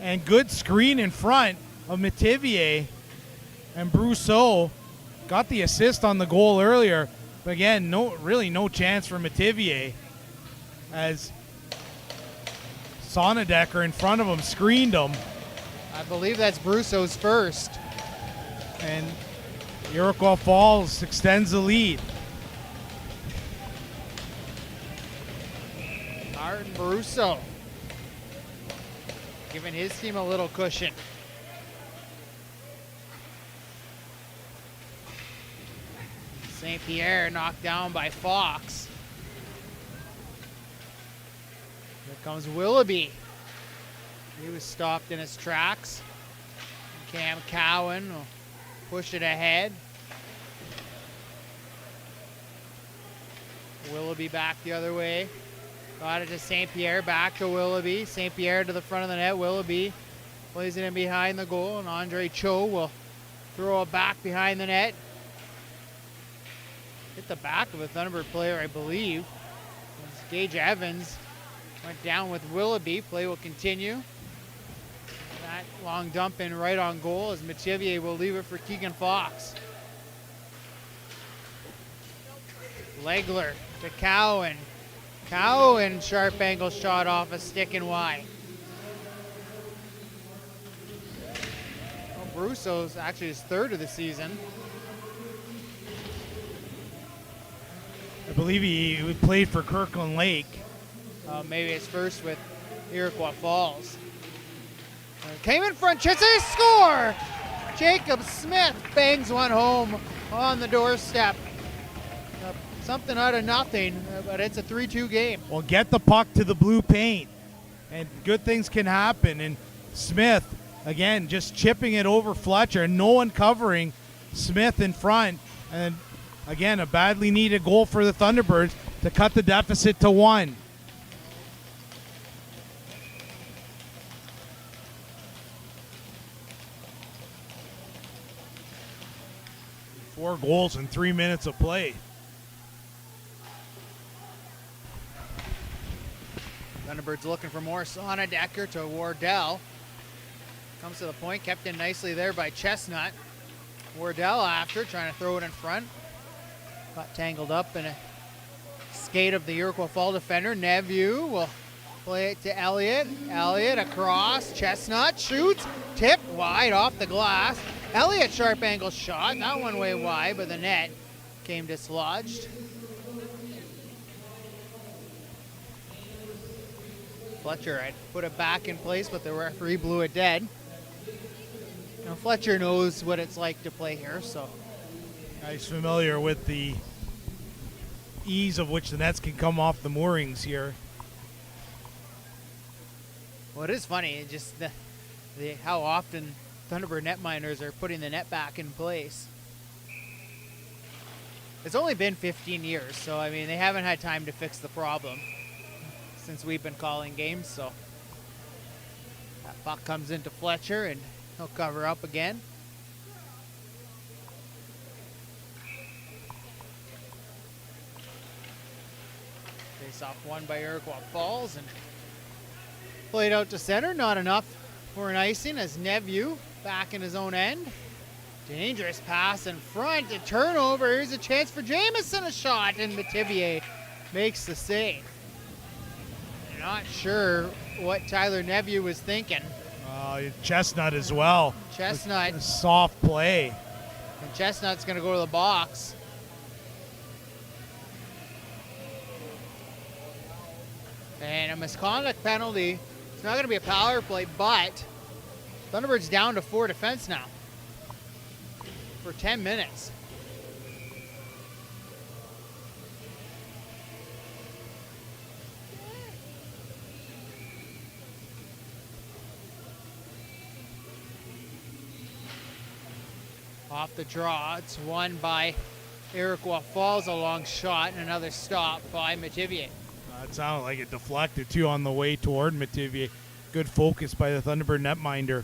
and good screen in front of Metivier. And Brousseau got the assist on the goal earlier. But again, really no chance for Metivier as Sonnedecker in front of him screened him. I believe that's Brousseau's first. And Iroquois Falls extends the lead. Martin Brousseau giving his team a little cushion. St. Pierre knocked down by Fox. Here comes Willoughby. He was stopped in his tracks. Cam Cowan will push it ahead. Willoughby back the other way. Got it to St. Pierre, back to Willoughby. St. Pierre to the front of the net. Willoughby plays it in behind the goal, and Andre Cho will throw it back behind the net. Hit the back of a Thunderbird player, I believe. As Gage Evans went down with Willoughby. Play will continue. That long dump in right on goal as Metivier will leave it for Keegan Fox. Legler to Cowan. Cowan, sharp angle shot off a stick and wide. Well, Brousseau's actually his third of the season. I believe he played for Kirkland Lake. Maybe his first with Iroquois Falls. Came in front, chance to score! Jacob Smith bangs one home on the doorstep. Something out of nothing, but it's a 3-2 game. Well, get the puck to the blue paint, and good things can happen. And Smith, again, just chipping it over Fletcher, and no one covering Smith in front. And again, a badly needed goal for the Thunderbirds to cut the deficit to 1. Four goals in 3 minutes of play. Thunderbirds looking for more. Sonnedecker to Wardell. Comes to the point, kept in nicely there by Chestnut. Wardell after, trying to throw it in front. Got tangled up in a skate of the Iroquois Fall defender. Nevu will play it to Elliott. Elliott across. Chestnut shoots. Tipped wide off the glass. Elliott sharp angle shot. That one way wide, but the net came dislodged. Fletcher had put it back in place, but the referee blew it dead. Now Fletcher knows what it's like to play here, so. He's familiar with the ease of which the nets can come off the moorings here. Well, it is funny, just how often Thunderbird netminders are putting the net back in place. It's only been 15 years, so I mean, they haven't had time to fix the problem since we've been calling games, so. That puck comes into Fletcher, and he'll cover up again. Face off won by Iroquois Falls, and played out to center, not enough for an icing as Nevu back in his own end. Dangerous pass in front, a turnover. Here's a chance for Jamison, a shot, and Metivier makes the save. Not sure what Tyler Nevu was thinking. Chestnut as well. Chestnut. A soft play. And Chestnut's going to go to the box. And a misconduct penalty. It's not going to be a power play, but Thunderbird's down to 4 defense now for 10 minutes. Off the draw, it's won by Iroquois Falls, a long shot, and another stop by Metivier. It sounded like it deflected too on the way toward Metivier. Good focus by the Thunderbird netminder.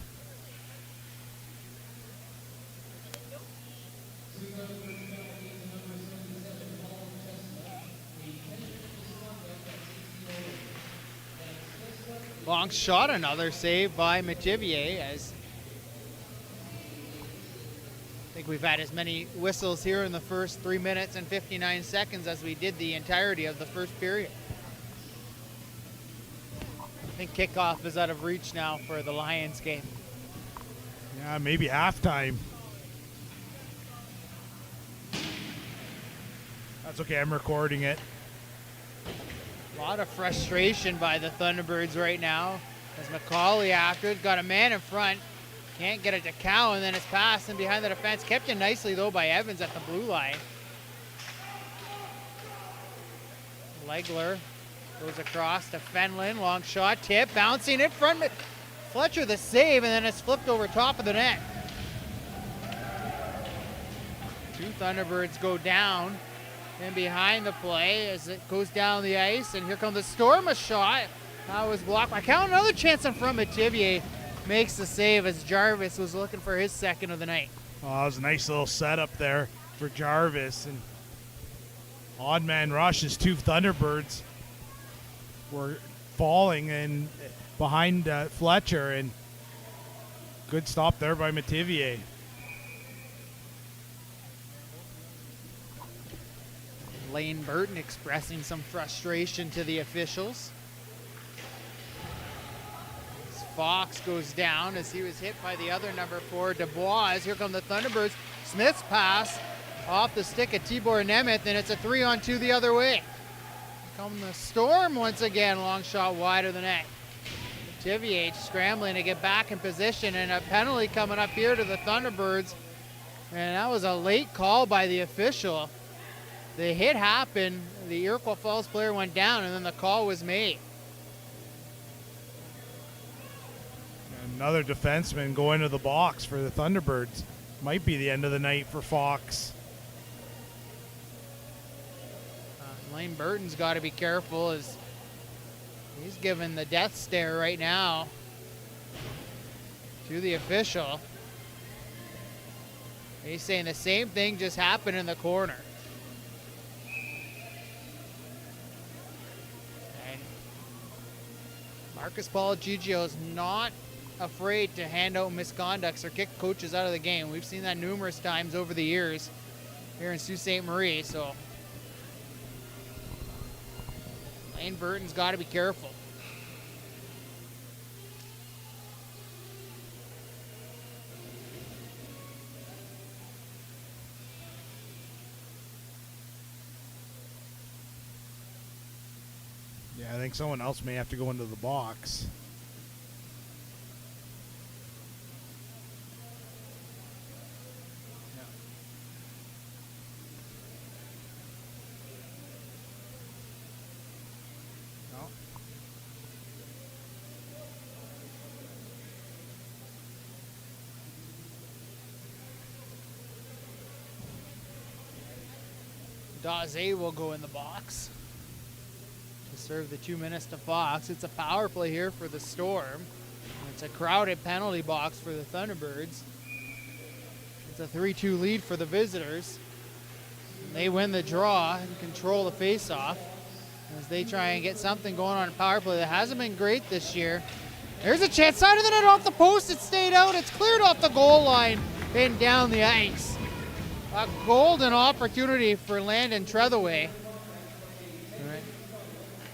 Long shot, another save by Metivier, as I think we've had as many whistles here in the first 3 minutes and 59 seconds as we did the entirety of the first period. I think kickoff is out of reach now for the Lions game. Yeah, maybe halftime. That's okay, I'm recording it. A lot of frustration by the Thunderbirds right now as McCauley after it, got a man in front. Can't get it to Cow, and then it's passed and behind the defense. Kept in nicely, though, by Evans at the blue line. Legler goes across to Fenlon. Long shot, tip, bouncing in front. Fletcher the save, and then it's flipped over top of the net. 2 Thunderbirds go down and behind the play as it goes down the ice. And here comes the Storm, a shot. That was blocked by Cow. Another chance in front. Metivier makes the save as Jarvis was looking for his second of the night. Oh, it was a nice little setup there for Jarvis. And odd man rush as 2 Thunderbirds were falling and behind Fletcher, and good stop there by Metivier. Lane Burton expressing some frustration to the officials. Fox goes down as he was hit by the other number 4, Dubois. Here come the Thunderbirds. Smith's pass off the stick of Tibor Nemeth, and it's a 3-on-2 the other way. Here come the Storm once again. Long shot wide of the net. Tivier scrambling to get back in position, and a penalty coming up here to the Thunderbirds. And that was a late call by the official. The hit happened, the Iroquois Falls player went down, and then the call was made. Another defenseman going to the box for the Thunderbirds. Might be the end of the night for Fox. Lane Burton's got to be careful as he's giving the death stare right now to the official. He's saying the same thing just happened in the corner. And Marcus Paul Gigio is not afraid to hand out misconducts or kick coaches out of the game. We've seen that numerous times over the years here in Sault Ste. Marie, so Lane Burton's got to be careful. Yeah, I think someone else may have to go into the box. Daze will go in the box to serve the 2 minutes to Fox. It's a power play here for the Storm. It's a crowded penalty box for the Thunderbirds. It's a 3-2 lead for the visitors. They win the draw and control the face-off as they try and get something going on in power play that hasn't been great this year. There's a chance, side of the net off the post, it stayed out, it's cleared off the goal line and down the ice. A golden opportunity for Landon Trethewey. All right.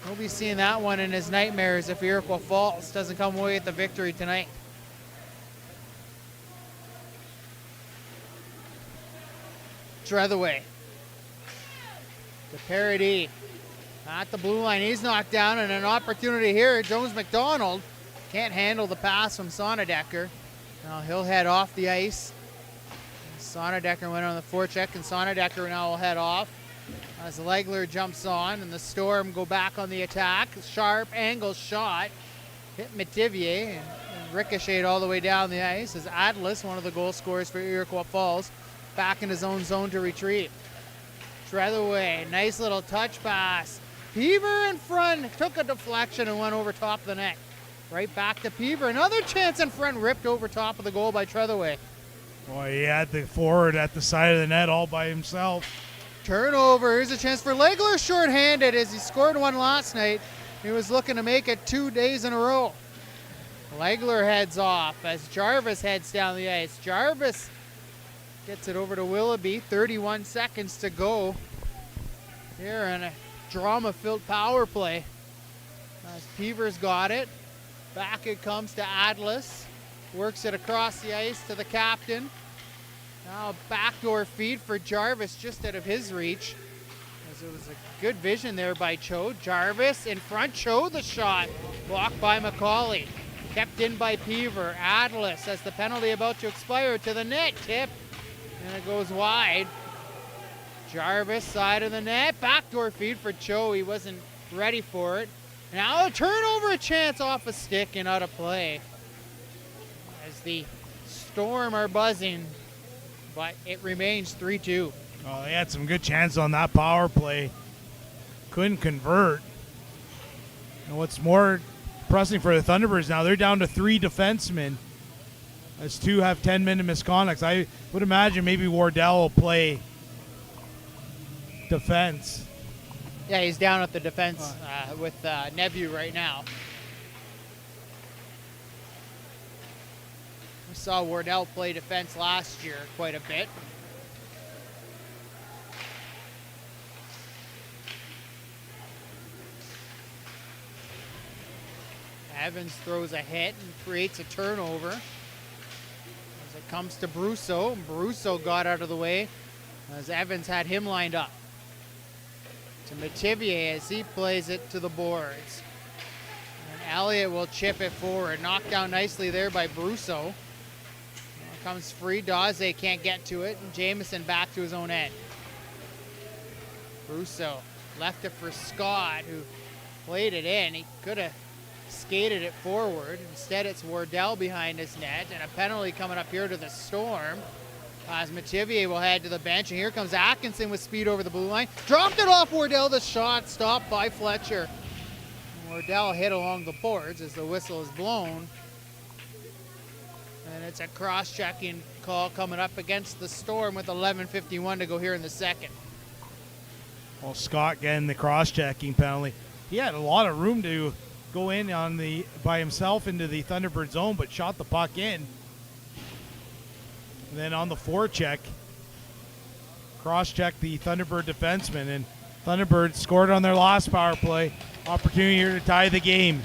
He'll be seeing that one in his nightmares if Iroquois Falls doesn't come away with the victory tonight. Trethewey to Parody at the blue line. He's knocked down, and an opportunity here. Jones McDonald can't handle the pass from Sonnedecker. Now he'll head off the ice. Sonnedecker went on the forecheck, and Sonnedecker now will head off as Legler jumps on, and the Storm go back on the attack. Sharp angle shot hit Metivier and ricocheted all the way down the ice as Atlas, one of the goal scorers for Iroquois Falls, back in his own zone to retrieve. Trethewey, nice little touch pass. Peaver in front, took a deflection and went over top of the net. Right back to Peaver. Another chance in front, ripped over top of the goal by Trethewey. Boy, he had the forward at the side of the net all by himself. Turnover. Here's a chance for Legler, shorthanded as he scored one last night. He was looking to make it 2 days in a row. Legler heads off as Jarvis heads down the ice. Jarvis gets it over to Willoughby. 31 seconds to go here in a drama-filled power play. As Peaver's got it. Back it comes to Atlas. Works it across the ice to the captain. Now backdoor feed for Jarvis just out of his reach. As it was a good vision there by Cho. Jarvis in front. Cho the shot. Blocked by McCauley. Kept in by Peaver. Atlas as the penalty about to expire to the net. Tip. And it goes wide. Jarvis side of the net. Backdoor feed for Cho. He wasn't ready for it. Now a turnover, a chance off a stick and out of play. As the Storm are buzzing, but it remains 3-2. Oh, they had some good chances on that power play. Couldn't convert. And what's more pressing for the Thunderbirds now, they're down to 3 defensemen as 2 have 10-minute misconducts. I would imagine maybe Wardell will play defense. Yeah, he's down at the defense with Nebu right now. We saw Wardell play defense last year quite a bit. Evans throws a hit and creates a turnover. As it comes to Brousseau. Brousseau got out of the way as Evans had him lined up. To Metivier as he plays it to the boards. And Elliott will chip it forward. Knocked down nicely there by Brousseau. Now comes free. Daze can't get to it. And Jamieson back to his own end. Brousseau left it for Scott, who played it in. He could have skated it forward. Instead, it's Wardell behind his net. And a penalty coming up here to the Storm. As Metivier will head to the bench, and here comes Atkinson with speed over the blue line. Dropped it off Wardell, the shot stopped by Fletcher. Wardell hit along the boards as the whistle is blown. And it's a cross-checking call coming up against the Storm with 11:51 to go here in the second. Well, Scott getting the cross-checking penalty. He had a lot of room to go in on by himself into the Thunderbird zone, but shot the puck in. And then on the forecheck, cross-check the Thunderbird defenseman, and Thunderbird scored on their last power play. Opportunity here to tie the game.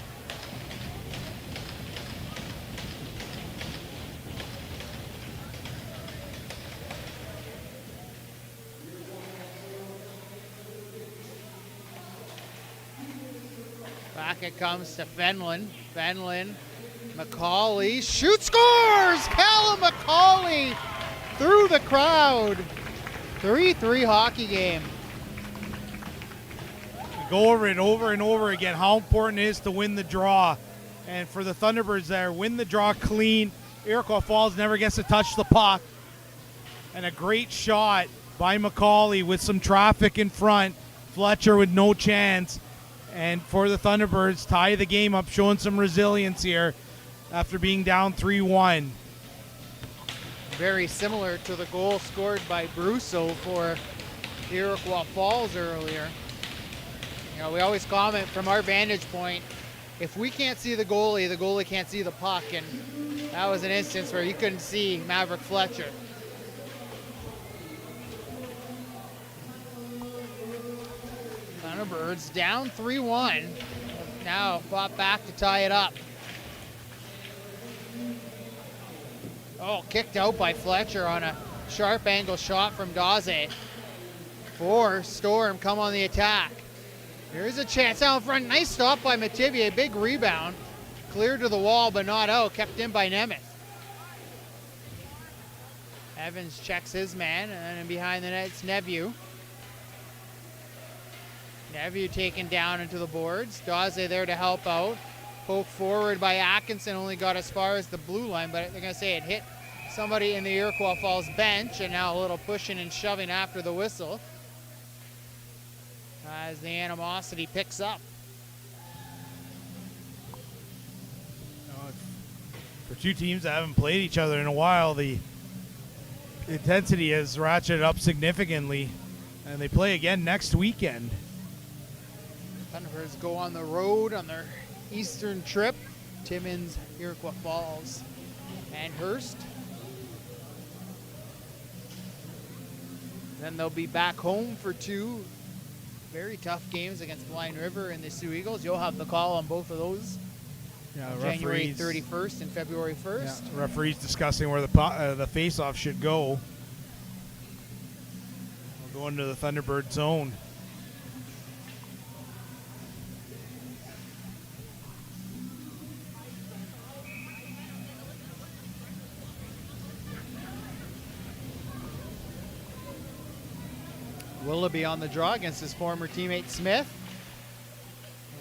Back it comes to Fenlon. Fenlon, McCauley, shoots, scores! Callum McCauley through the crowd. 3-3 hockey game. Go over it over and over again, how important it is to win the draw. And for the Thunderbirds there, win the draw clean. Iroquois Falls never gets to touch the puck. And a great shot by McCauley with some traffic in front. Fletcher with no chance. And for the Thunderbirds, tie the game up, showing some resilience here after being down 3-1. Very similar to the goal scored by Brusso for Iroquois Falls earlier. You know, we always comment from our vantage point, if we can't see the goalie can't see the puck, and that was an instance where he couldn't see Maverick Fletcher. Thunderbirds down 3-1. Now fought back to tie it up. Oh, kicked out by Fletcher on a sharp angle shot from Daze. For Storm come on the attack. Here's a chance out in front. Nice stop by Mativier. Big rebound. Cleared to the wall, but not out. Kept in by Nemeth. Evans checks his man, and then behind the net, it's Neviu. Neviu taken down into the boards. Daze there to help out. Poked forward by Atkinson, only got as far as the blue line, but they're going to say it hit somebody in the Iroquois Falls bench, and now a little pushing and shoving after the whistle as the animosity picks up. For two teams that haven't played each other in a while, the intensity has ratcheted up significantly, and they play again next weekend. Thunderbirds go on the road on their eastern trip. Timmins, Iroquois Falls, and Hearst. Then they'll be back home for two very tough games against Blind River and the Sioux Eagles. You'll have the call on both of those. Yeah, January 31st and February 1st. Yeah, referees discussing where the face-off should go. We'll go into the Thunderbird zone. Willoughby on the draw against his former teammate Smith.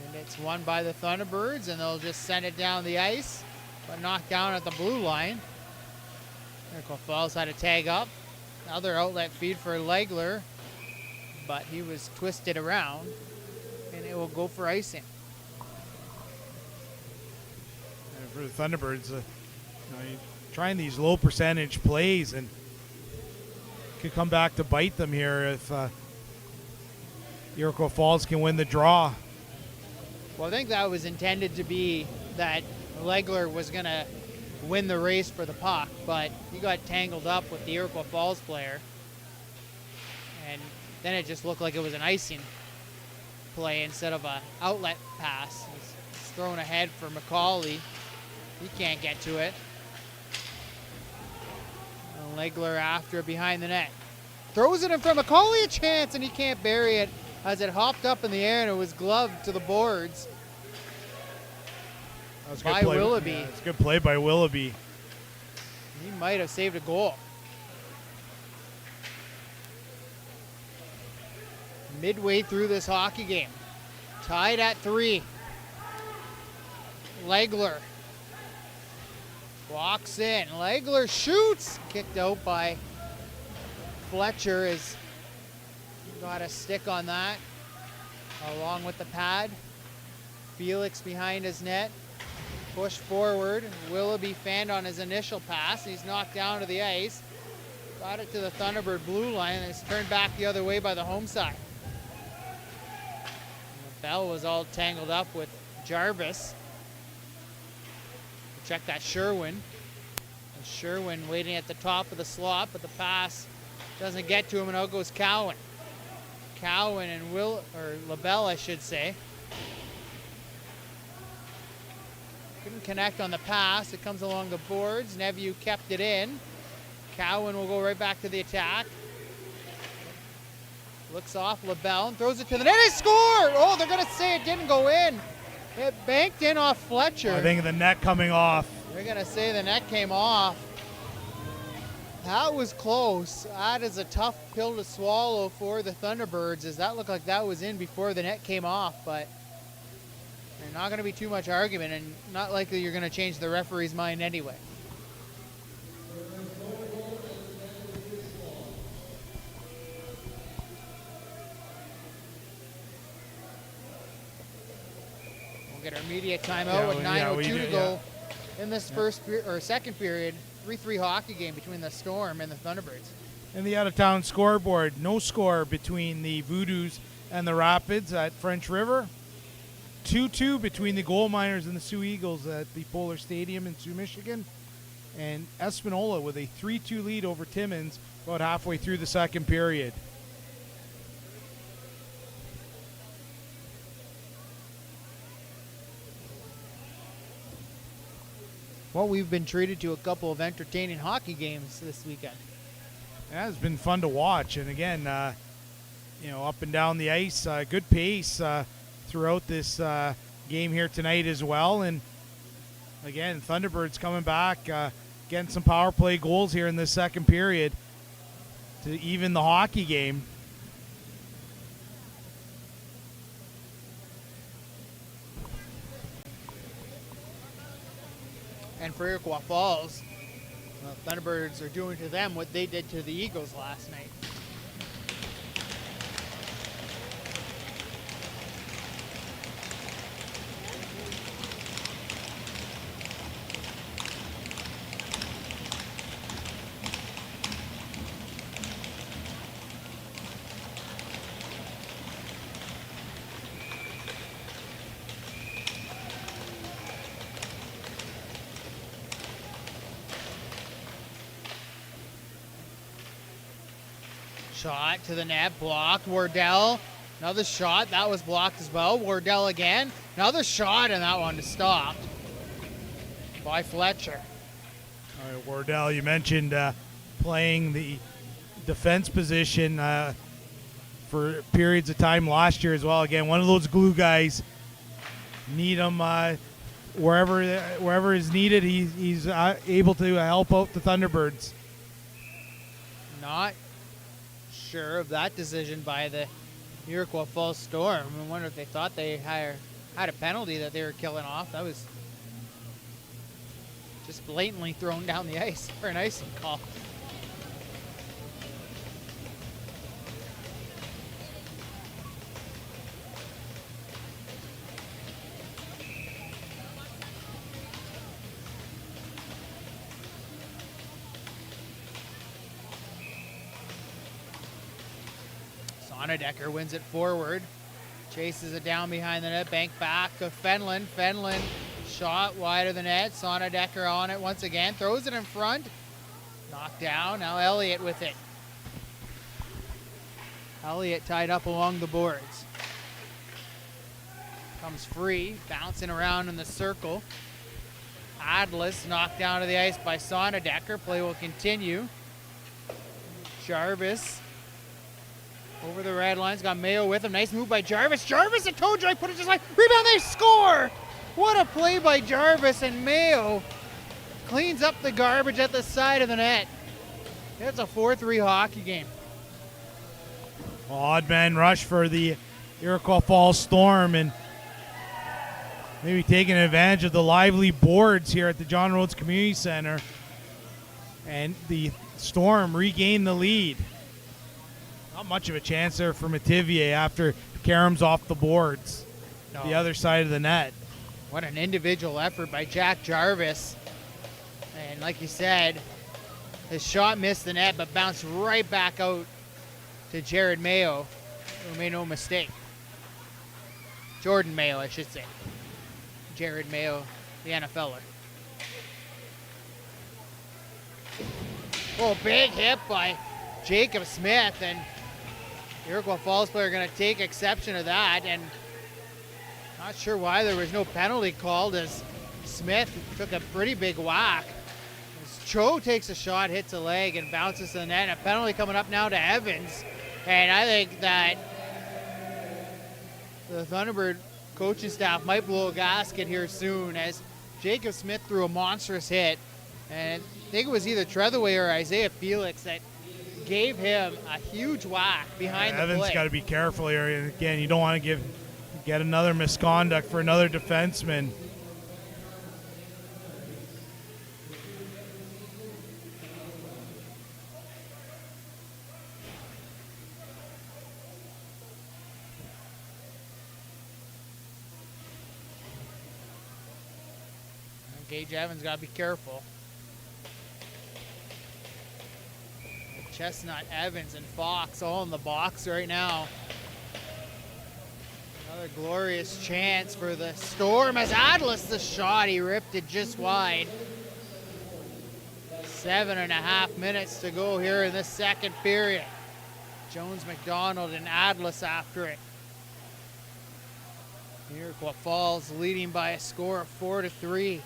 And it's won by the Thunderbirds, and they'll just send it down the ice, but knocked down at the blue line. Iroquois Falls had a tag up. Another outlet feed for Legler, but he was twisted around, and it will go for icing. And for the Thunderbirds, trying these low percentage plays and could come back to bite them here if Iroquois Falls can win the draw. Well, I think that was intended to be that Legler was going to win the race for the puck, but he got tangled up with the Iroquois Falls player, and then it just looked like it was an icing play instead of an outlet pass. It's thrown ahead for McCauley. He can't get to it. Legler after it behind the net. Throws it in front. McCauley a chance, and he can't bury it as it hopped up in the air and it was gloved to the boards. That was by good play. Willoughby. Yeah, it's a good play by Willoughby. He might have saved a goal. Midway through this hockey game. Tied at 3. Legler walks in. Legler shoots. Kicked out by Fletcher. Has got a stick on that along with the pad. Felix behind his net. Pushed forward. Willoughby fanned on his initial pass. He's knocked down to the ice. Got it to the Thunderbird blue line, and it's turned back the other way by the home side. Bell was all tangled up with Jarvis. Check that Sherwin. And Sherwin waiting at the top of the slot, but the pass doesn't get to him, and out goes Cowan. Cowan and LaBelle, I should say. Couldn't connect on the pass. It comes along the boards. Neviu kept it in. Cowan will go right back to the attack. Looks off LaBelle and throws it to the net. They score! Oh, they're going to say it didn't go in. It banked in off Fletcher. I think the net coming off. They're going to say the net came off. That was close. That is a tough pill to swallow for the Thunderbirds, as that looked like that was in before the net came off, but there's not going to be too much argument, and not likely you're going to change the referee's mind anyway. We'll get our immediate timeout with 9:02 to go in this second period. 3-3 hockey game between the Storm and the Thunderbirds. And the out-of-town scoreboard, no score between the Voodoos and the Rapids at French River. 2-2 between the Gold Miners and the Sioux Eagles at the Polar Stadium in Sioux, Michigan. And Espanola with a 3-2 lead over Timmins about halfway through the second period. Well, we've been treated to a couple of entertaining hockey games this weekend. Yeah, it's been fun to watch. And again, up and down the ice, good pace throughout this game here tonight as well. And again, Thunderbirds coming back, getting some power play goals here in this second period to even the hockey game. And for Iroquois Falls, the Thunderbirds are doing to them what they did to the Eagles last night. Shot to the net, blocked. Wardell, another shot, that was blocked as well. Wardell again, another shot, and that one is stopped by Fletcher. All right, Wardell, you mentioned playing the defense position for periods of time last year as well. Again, one of those glue guys. Need him wherever is needed. He's able to help out the Thunderbirds. Not sure of that decision by the Iroquois Falls Storm. I wonder if they thought they had a penalty that they were killing off. That was just blatantly thrown down the ice for an icing call. Sonnedecker wins it forward, chases it down behind the net, bank back to Fenlon. Fenlon shot wide of the net. Sonnedecker on it once again, throws it in front, knocked down. Now Elliott with it. Elliott tied up along the boards. Comes free, bouncing around in the circle. Adlis knocked down to the ice by Sonnedecker. Play will continue. Jarvis over the red lines, got Mayo with him. Nice move by Jarvis. Jarvis, a toe drag, put it just like, rebound, they score! What a play by Jarvis, and Mayo cleans up the garbage at the side of the net. It's a 4-3 hockey game. Odd man rush for the Iroquois Falls Storm, and maybe taking advantage of the lively boards here at the John Rhodes Community Center. And the Storm regained the lead. Not much of a chance there for Mativier after Karam's off the boards. No. The other side of the net. What an individual effort by Jack Jarvis. And like you said, his shot missed the net but bounced right back out to Jared Mayo, who made no mistake. Jordan Mayo, I should say. Jared Mayo, the NFLer. Oh, big hit by Jacob Smith, and the Iroquois Falls player going to take exception to that, and not sure why there was no penalty called, as Smith took a pretty big whack. As Cho takes a shot, hits a leg, and bounces to the net. A penalty coming up now to Evans, and I think that the Thunderbird coaching staff might blow a gasket here soon, as Jacob Smith threw a monstrous hit. And I think it was either Treathaway or Isaiah Felix that gave him a huge whack behind the plate. Evan's got to be careful here. And again, you don't want to get another misconduct for another defenseman. Gage Evans got to be careful. Chestnut, Evans, and Fox all in the box right now. Another glorious chance for the Storm as Atlas the shot. He ripped it just wide. 7.5 minutes to go here in the second period. Jones McDonald and Atlas after it. Iroquois Falls leading by a score of 4-3.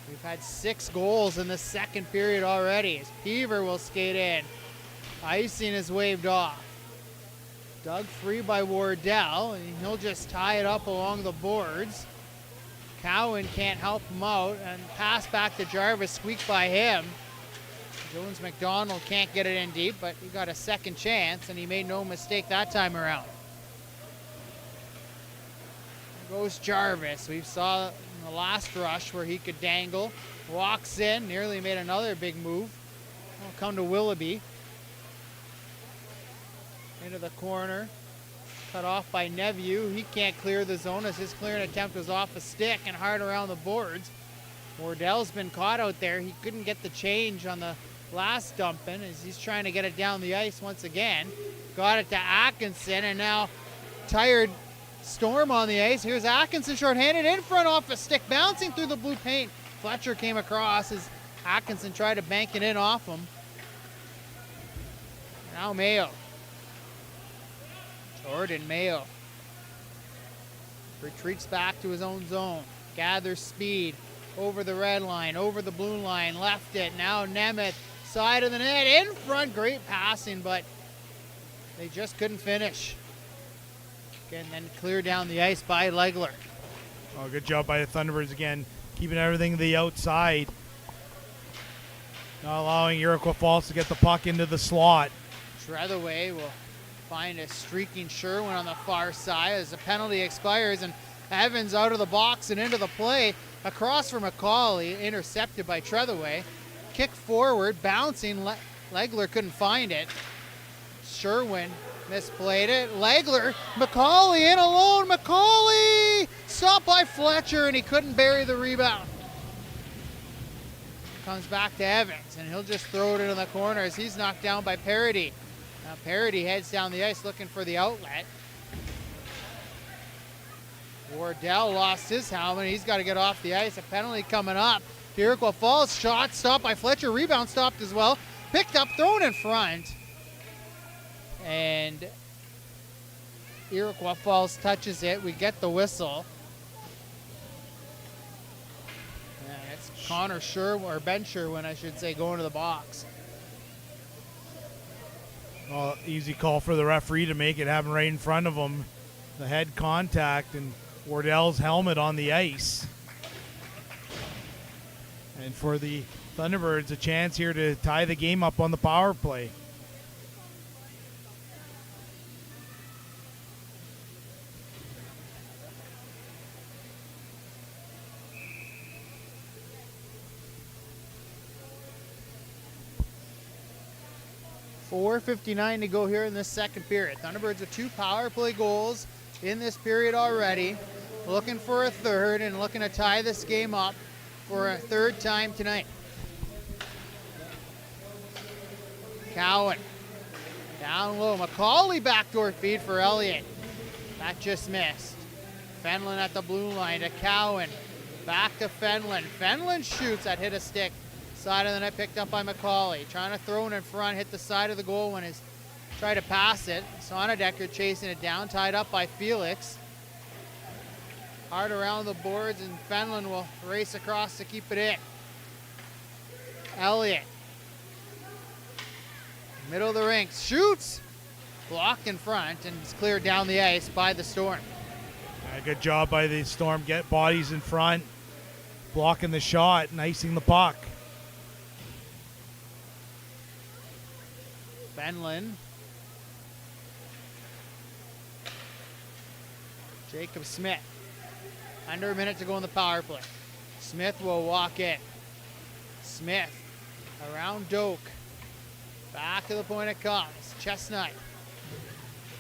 We've had 6 goals in the second period already as Peaver will skate in. Icing is waved off. Dug free by Wardell, and he'll just tie it up along the boards. Cowan can't help him out, and pass back to Jarvis, squeaked by him. Jones McDonald can't get it in deep, but he got a second chance, and he made no mistake that time around. There goes Jarvis. We saw in the last rush where he could dangle. Walks in, nearly made another big move. Will come to Willoughby. Into the corner. Cut off by Neville. He can't clear the zone as his clearing attempt was off a stick and hard around the boards. Wardell's been caught out there. He couldn't get the change on the last dumping as he's trying to get it down the ice once again. Got it to Atkinson, and now tired Storm on the ice. Here's Atkinson shorthanded in front off a stick, bouncing through the blue paint. Fletcher came across as Atkinson tried to bank it in off him. Now Mayo. Jordan Mayo retreats back to his own zone. Gathers speed over the red line, over the blue line, left it. Now Nemeth, side of the net, in front. Great passing, but they just couldn't finish. And then cleared down the ice by Legler. Oh, good job by the Thunderbirds again, keeping everything to the outside. Not allowing Iroquois Falls to get the puck into the slot. Treathaway will find a streaking Sherwin on the far side as the penalty expires, and Evans out of the box and into the play. Across from McCauley, intercepted by Treathaway. Kick forward, bouncing. Legler couldn't find it. Sherwin misplayed it. Legler, McCauley in alone. McCauley stopped by Fletcher, and he couldn't bury the rebound. Comes back to Evans, and he'll just throw it into the corner as he's knocked down by Parody. Now Parody heads down the ice looking for the outlet. Wardell lost his helmet. He's got to get off the ice. A penalty coming up. Iroquois Falls shot stopped by Fletcher. Rebound stopped as well. Picked up, thrown in front. And Iroquois Falls touches it. We get the whistle. And it's Connor Sherwin, or Ben Sherwin, I should say, going to the box. Well, easy call for the referee to make it happen right in front of him. The head contact and Wardell's helmet on the ice. And for the Thunderbirds, a chance here to tie the game up on the power play. .4:59 to go here in this second period. Thunderbirds with 2 power play goals in this period already. Looking for a third and looking to tie this game up for a third time tonight. Cowan down low. McCauley backdoor feed for Elliott. That just missed. Fenlon at the blue line to Cowan. Back to Fenlon. Fenlon shoots. That hit a stick. Side of the net picked up by McCauley. Trying to throw it in front. Hit the side of the goal when he's tried to pass it. Sonnedecker chasing it down. Tied up by Felix. Hard around the boards, and Fenlon will race across to keep it in. Elliott. Middle of the rink. Shoots. Blocked in front, and it's cleared down the ice by the Storm. Good job by the Storm. Get bodies in front, blocking the shot, and icing the puck. Benlin. Jacob Smith. Under a minute to go in the power play. Smith will walk in. Smith around Doak. Back to the point it comes. Chestnut.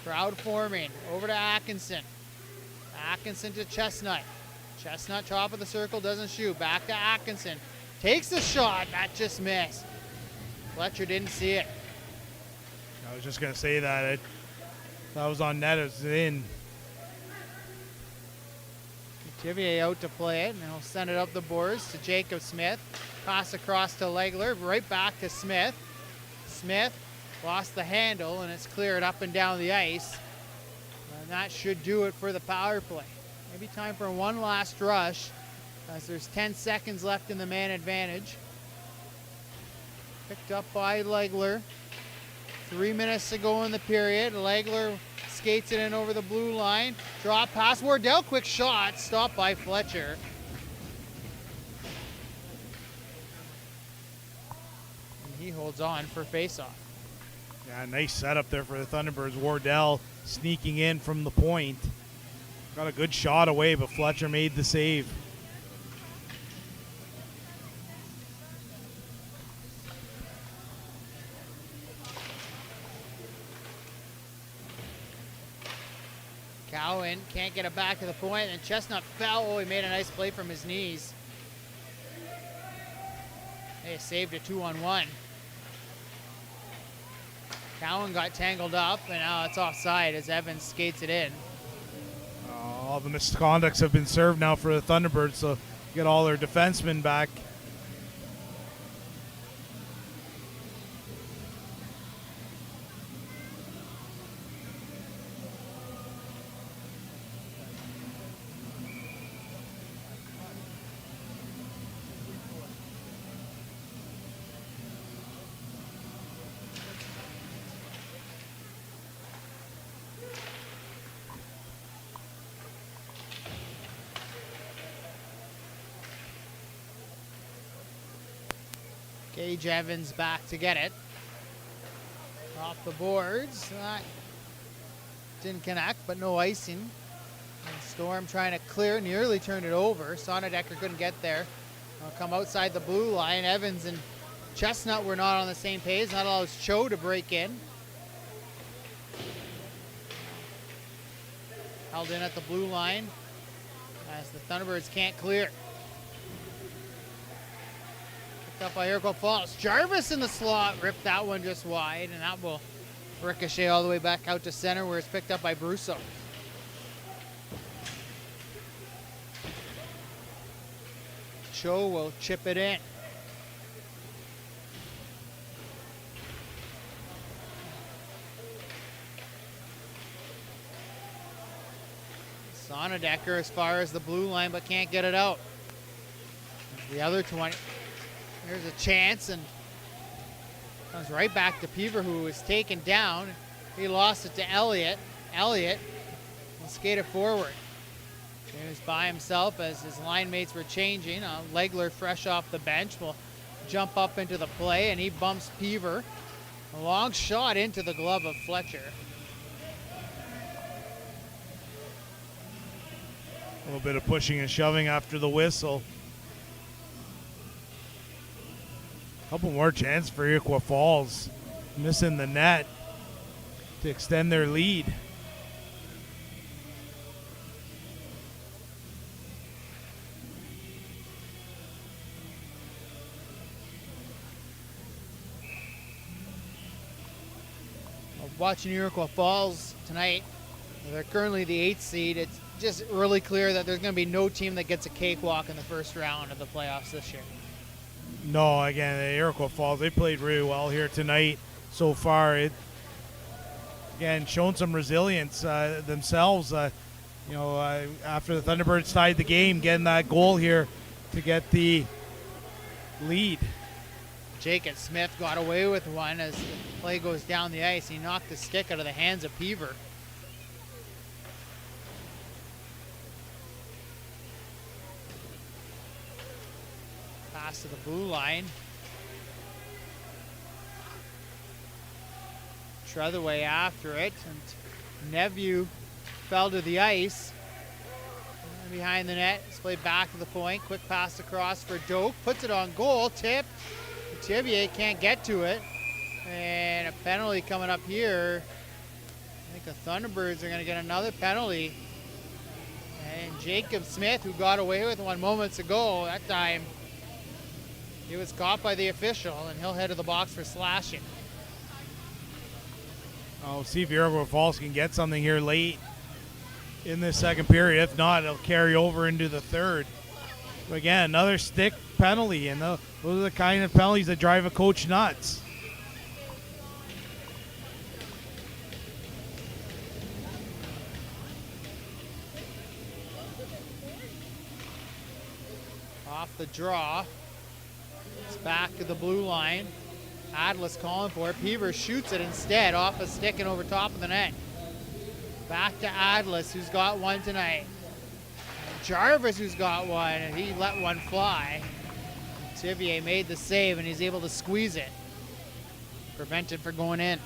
Crowd forming. Over to Atkinson. Atkinson to Chestnut. Chestnut top of the circle, doesn't shoot. Back to Atkinson. Takes the shot. That just missed. Fletcher didn't see it. I was just going to say that. That was on net. It was in. Tivier out to play it, and he'll send it up the boards to Jacob Smith. Pass across to Legler, right back to Smith. Smith lost the handle, and it's cleared up and down the ice. And that should do it for the power play. Maybe time for one last rush, as there's 10 seconds left in the man advantage. Picked up by Legler. 3 minutes to go in the period. Legler skates it in over the blue line. Drop pass. Wardell, quick shot. Stopped by Fletcher. And he holds on for faceoff. Yeah, nice setup there for the Thunderbirds. Wardell sneaking in from the point. Got a good shot away, but Fletcher made the save. Cowan can't get it back to the point, and Chestnut fell. Oh, he made a nice play from his knees. They saved a 2-on-1. Cowan got tangled up, and now it's offside as Evans skates it in. All the misconducts have been served now for the Thunderbirds, so get all their defensemen back. Gage Evans back to get it. Off the boards. Didn't connect, but no icing. And Storm trying to clear, nearly turned it over. Sonnedecker couldn't get there. Come outside the blue line. Evans and Chestnut were not on the same page. That allows Cho to break in. Held in at the blue line as the Thunderbirds can't clear. Up by Iroquois Falls. Jarvis in the slot, ripped that one just wide, and that will ricochet all the way back out to center where it's picked up by Brousseau. Cho will chip it in. Sonnedecker as far as the blue line, but can't get it out. The other 20. There's a chance, and comes right back to Peaver, who was taken down. He lost it to Elliott. Elliott will skate it forward. He was by himself as his line mates were changing. Legler, fresh off the bench, will jump up into the play, and he bumps Peaver. A long shot into the glove of Fletcher. A little bit of pushing and shoving after the whistle. Couple more chances for Iroquois Falls, missing the net to extend their lead. Watching Iroquois Falls tonight, they're currently the 8th seed. It's just really clear that there's going to be no team that gets a cakewalk in the first round of the playoffs this year. No, again, the Iroquois Falls, they played really well here tonight so far. Again, shown some resilience themselves. After the Thunderbirds tied the game, getting that goal here to get the lead. Jacob Smith got away with one as the play goes down the ice. He knocked the stick out of the hands of Peaver. Pass to the blue line. Treadaway after it, and Nephew fell to the ice. And behind the net, it's played back to the point. Quick pass across for Doak, puts it on goal, tip. Tivier can't get to it, and a penalty coming up here. I think the Thunderbirds are going to get another penalty. And Jacob Smith, who got away with one moments ago, that time he was caught by the official, and he'll head to the box for slashing. I'll see if Iroquois Falls can get something here late in this second period. If not, it'll carry over into the third. But again, another stick penalty, and those are the kind of penalties that drive a coach nuts. Off the draw. It's back to the blue line. Atlas calling for it. Peavers shoots it instead off a stick and over top of the net. Back to Atlas, who's got one tonight. And Jarvis, who's got one, and he let one fly. Tivier made the save, and he's able to squeeze it. Prevent it from going in.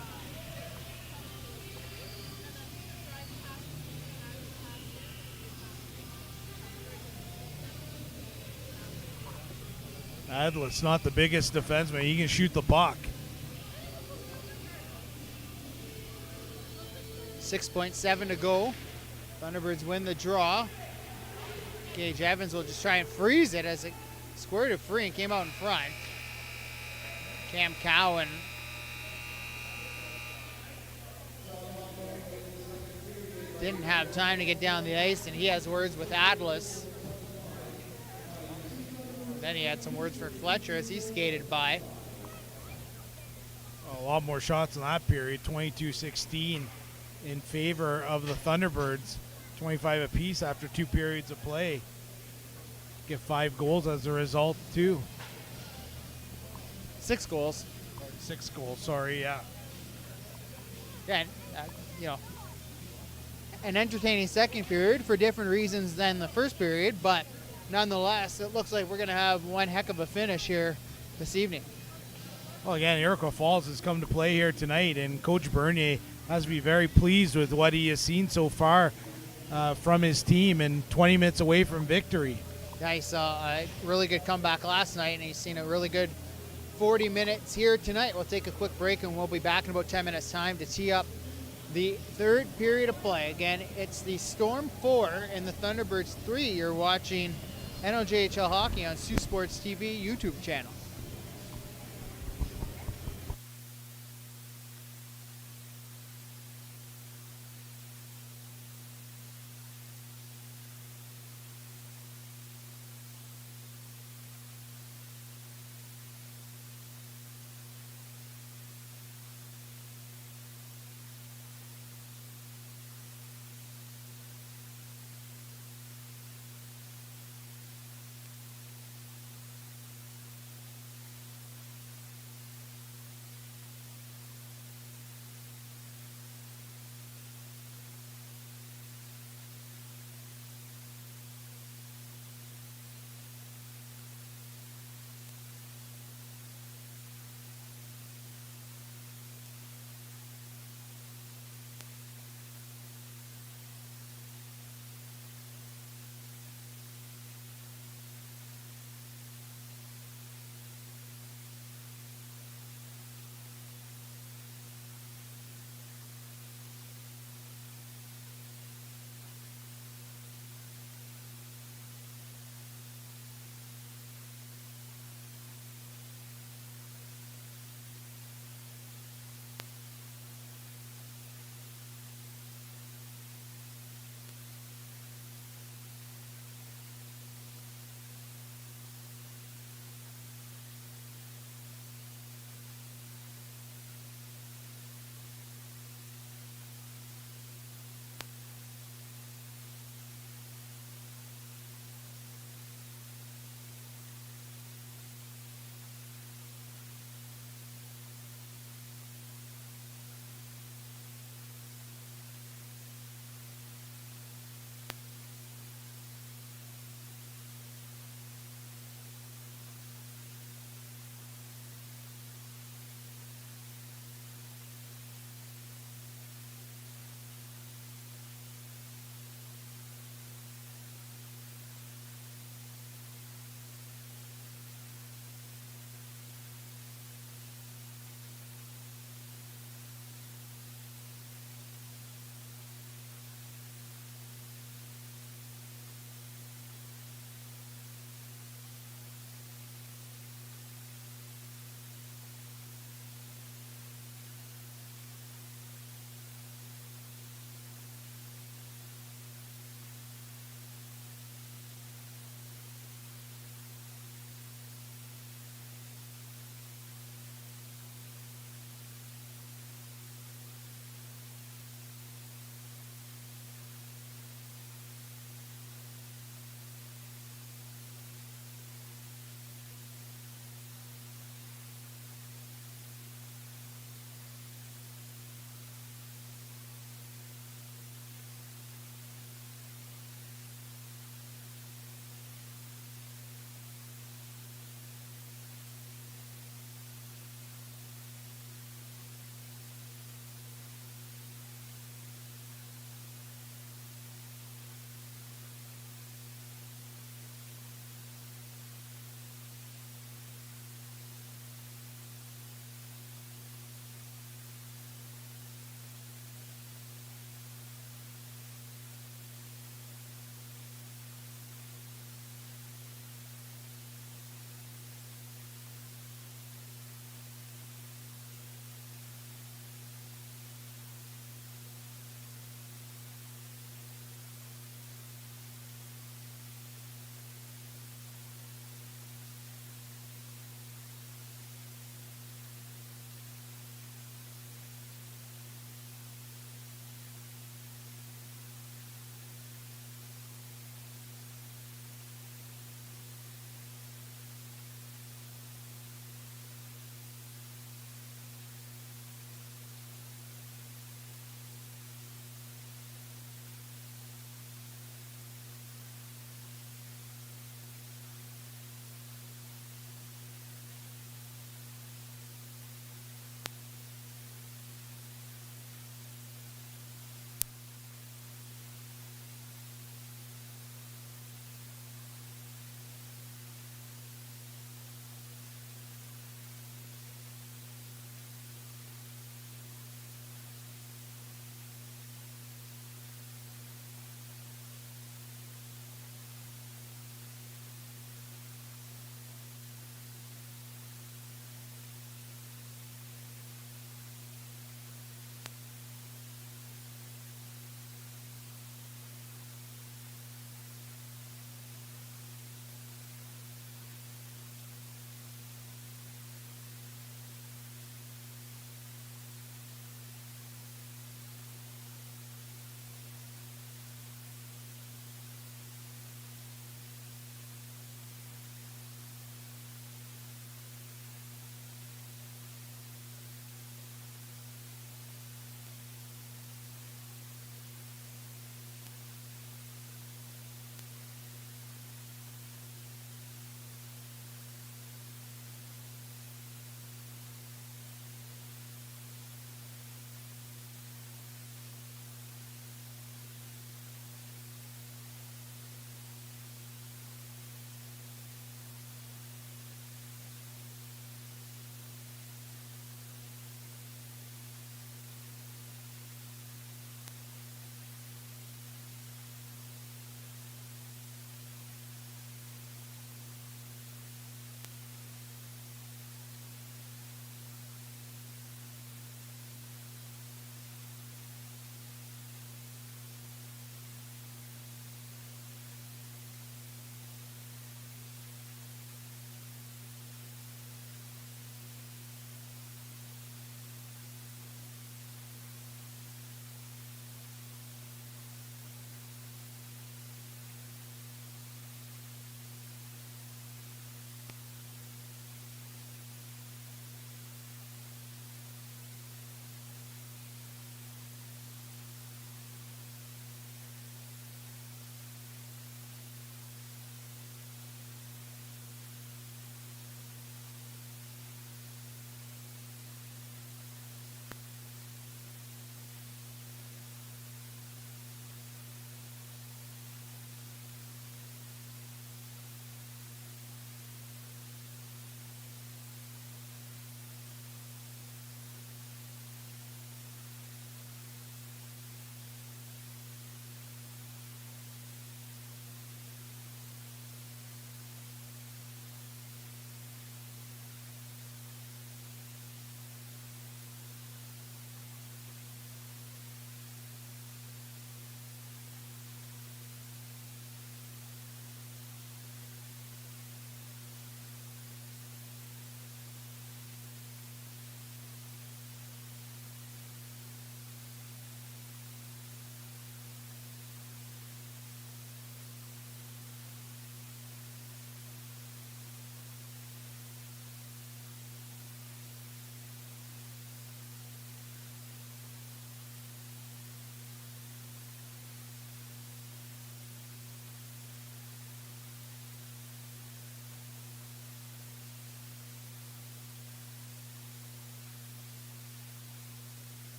Atlas, not the biggest defenseman. He can shoot the puck. 6.7 to go. Thunderbirds win the draw. Gage Evans will just try and freeze it as it squirted free and came out in front. Cam Cowan didn't have time to get down the ice, and he has words with Atlas. Then he had some words for Fletcher as he skated by. A lot more shots in that period, 22-16 in favor of the Thunderbirds. 25 apiece after 2 periods of play. Get 5 goals as a result, too. 6 goals. 6 goals, sorry, yeah. Yeah, an entertaining second period for different reasons than the first period, but nonetheless, it looks like we're going to have one heck of a finish here this evening. Well, again, Iroquois Falls has come to play here tonight, and Coach Bernier has to be very pleased with what he has seen so far from his team, and 20 minutes away from victory. Yeah, he saw a really good comeback last night, and he's seen a really good 40 minutes here tonight. We'll take a quick break, and we'll be back in about 10 minutes' time to tee up the third period of play. Again, it's the Storm 4 and the Thunderbirds 3. You're watching NLJHL Hockey on Sioux Sports TV YouTube channel.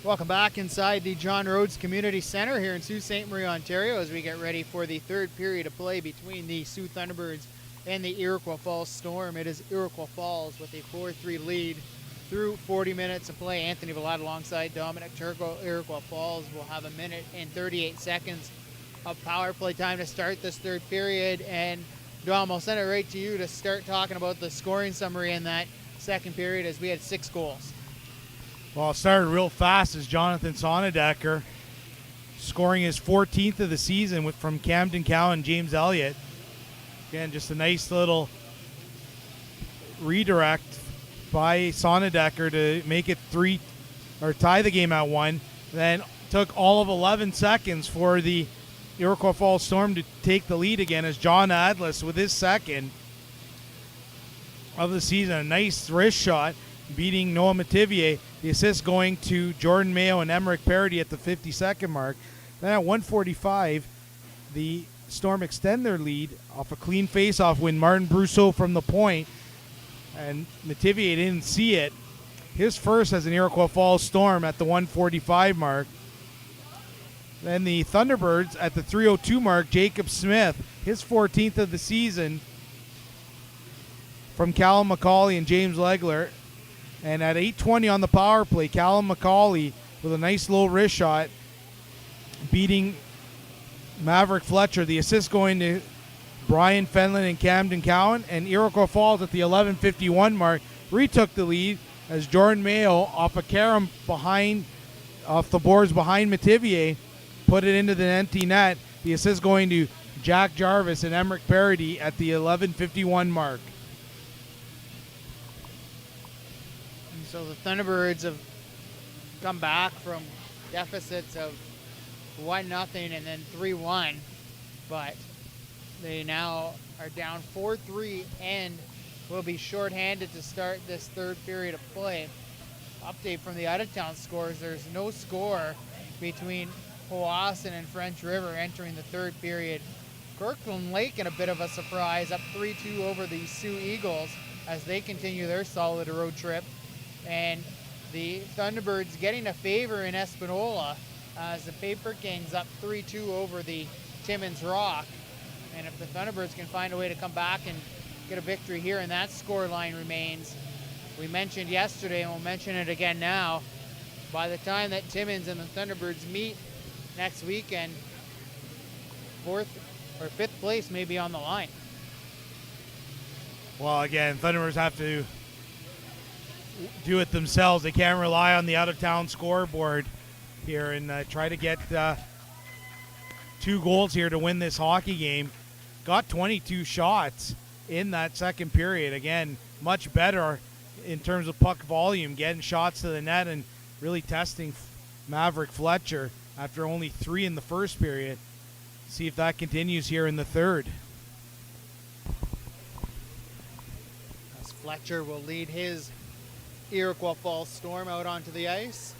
Welcome back inside the John Rhodes Community Center here in Sault Ste. Marie, Ontario, as we get ready for the third period of play between the Sault Thunderbirds and the Iroquois Falls Storm. It is Iroquois Falls with a 4-3 lead through 40 minutes of play. Anthony Vallad alongside Dominic Turco. Iroquois Falls will have a minute and 38 seconds of power play time to start this third period. And Dom, I'll send it right to you to start talking about the scoring summary in that second period, as we had 6 goals. Well, it started real fast as Jonathan Sonnedecker scoring his 14th of the season from Camden Cow and James Elliott. Again, just a nice little redirect by Sonnedecker to make it 3 or tie the game at 1. Then took all of 11 seconds for the Iroquois Falls Storm to take the lead again as John Adlis with his second of the season. A nice wrist shot beating Noah Mativier. The assist going to Jordan Mayo and Emmerich Parody at the 52nd mark. Then at 1:45, the Storm extend their lead off a clean face-off win. Martin Brousseau from the point, and Mativier didn't see it. His first as an Iroquois Falls Storm at the 1:45 mark. Then the Thunderbirds at the 3:02 mark, Jacob Smith, his 14th of the season from Callum McCauley and James Legler. And at 8:20 on the power play, Callum McCauley with a nice low wrist shot beating Maverick Fletcher. The assist going to Brian Fenlon and Camden Cowan. And Iroquois Falls at the 11:51 mark retook the lead as Jordan Mayo off a carom off the boards behind Mativier put it into the empty net. The assist going to Jack Jarvis and Emmerich Parody at the 11:51 mark. So the Thunderbirds have come back from deficits of 1-0 and then 3-1, but they now are down 4-3 and will be shorthanded to start this third period of play. Update from the out-of-town scores: there's no score between Powassan and French River entering the third period. Kirkland Lake in a bit of a surprise, up 3-2 over the Sioux Eagles as they continue their solid road trip. And the Thunderbirds getting a favor in Espanola as the Paper Kings up 3-2 over the Timmins Rock. And if the Thunderbirds can find a way to come back and get a victory here, and that score line remains, we mentioned yesterday and we'll mention it again now, by the time that Timmins and the Thunderbirds meet next weekend, 4th or 5th place may be on the line. Well, again, Thunderbirds have to do it themselves. They can't rely on the out-of-town scoreboard here and try to get 2 goals here to win this hockey game. Got 22 shots in that second period. Again, much better in terms of puck volume, getting shots to the net and really testing Maverick Fletcher after only 3 in the first period. See if that continues here in the third. As Fletcher will lead his Iroquois Falls Storm out onto the ice.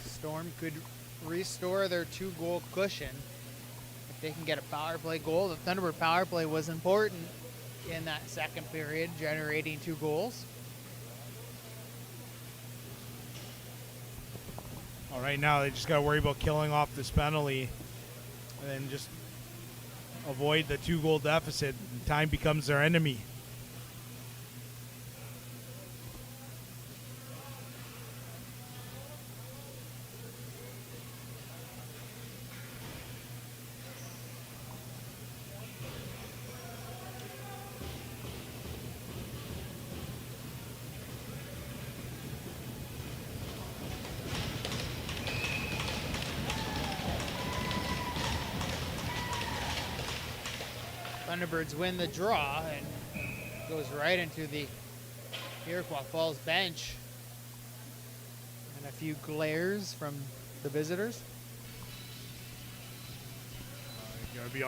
Storm could restore their 2-goal cushion if they can get a power play goal. The Thunderbird power play was important in that second period, generating 2 goals. All right, now they just got to worry about killing off this penalty and then just avoid the 2-goal deficit. Time becomes their enemy. Thunderbirds win the draw and goes right into the Iroquois Falls bench. And a few glares from the visitors. You got to be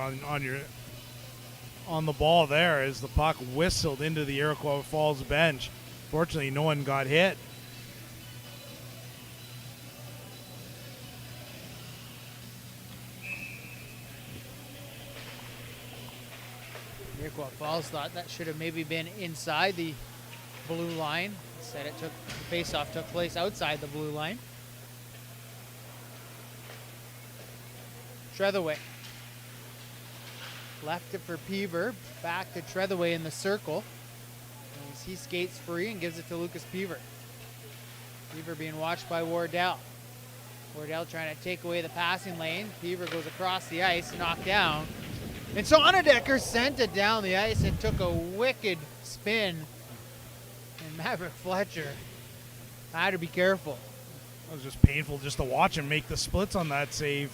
on the ball there as the puck whistled into the Iroquois Falls bench. Fortunately, no one got hit. Iroquois Falls thought that should have maybe been inside the blue line. Instead, the face-off took place outside the blue line. Trethewey. Left it for Peever. Back to Trethewey in the circle. As he skates free and gives it to Lucas Peever. Peever being watched by Wardell. Wardell trying to take away the passing lane. Peever goes across the ice, knocked down. And Sonnedecker sent it down the ice and took a wicked spin. And Maverick Fletcher had to be careful. It was just painful just to watch him make the splits on that save.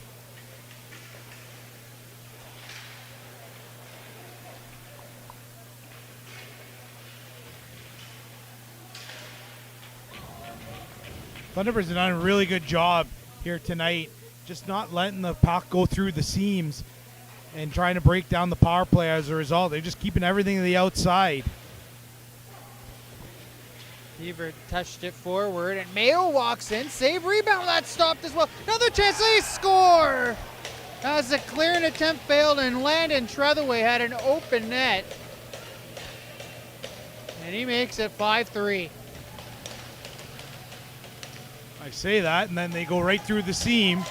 Thunderbirds have done a really good job here tonight, just not letting the puck go through the seams and trying to break down the power play as a result. They're just keeping everything to the outside. Peever touched it forward, and Mayo walks in. Save, rebound, that stopped as well. Another chance, they score! As the clearing attempt failed, and Landon Trethewey had an open net. And he makes it 5-3. I say that, and then they go right through the seam.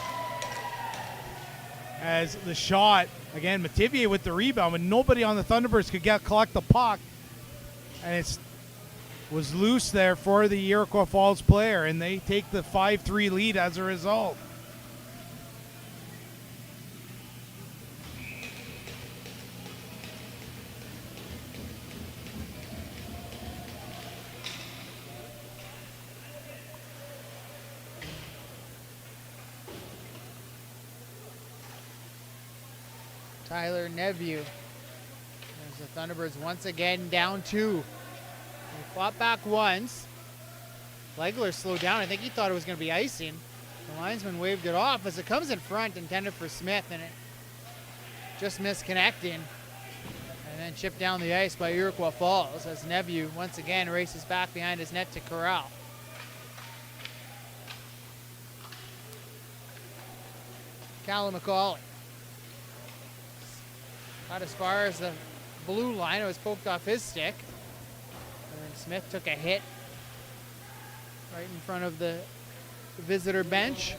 As the shot, again, Metivier with the rebound, but nobody on the Thunderbirds could collect the puck. And it was loose there for the Iroquois Falls player, and they take the 5-3 lead as a result. Tyler Neveu. There's the Thunderbirds once again down 2. They fought back once. Legler slowed down. I think he thought it was going to be icing. The linesman waved it off as it comes in front, intended for Smith, and it just misconnecting. And then chipped down the ice by Iroquois Falls as Neveu once again races back behind his net to corral. Callum McCauley. Got as far as the blue line. It was poked off his stick. And Smith took a hit right in front of the visitor bench.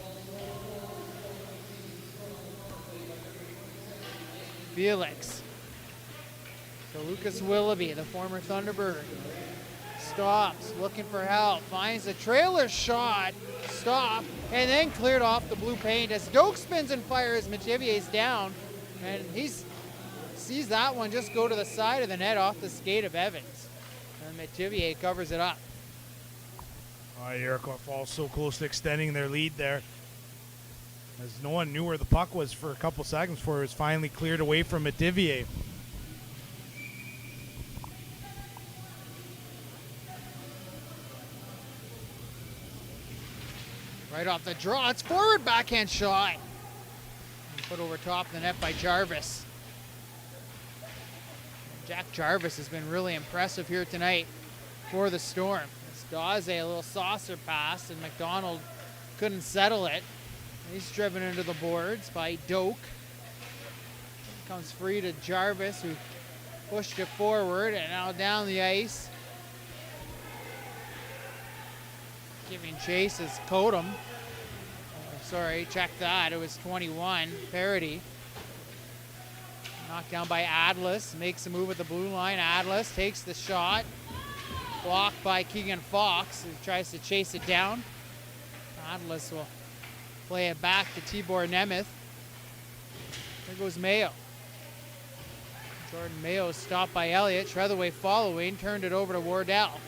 Felix. So Lucas Willoughby, the former Thunderbird, stops, looking for help, finds the trailer shot, stop, and then cleared off the blue paint as Doak spins and fires. Metivier's down, and sees that one just go to the side of the net off the skate of Evans. And Metivier covers it up. Iroquois Falls so close to extending their lead there, as no one knew where the puck was for a couple seconds before it was finally cleared away from Metivier. Right off the draw, it's forward backhand shot. And put over top of the net by Jarvis. Jack Jarvis has been really impressive here tonight for the Storm. It's Daze, a little saucer pass, and McDonald couldn't settle it. He's driven into the boards by Doak. Comes free to Jarvis, who pushed it forward, and now down the ice. Giving chase is Kodum. Sorry, check that. It was 21. Parody. Knocked down by Atlas. Makes a move at the blue line. Atlas takes the shot. Blocked by Keegan Fox, who tries to chase it down. Atlas will play it back to Tibor Nemeth. There goes Mayo. Jordan Mayo stopped by Elliott. Trethewey following. Turned it over to Wardell.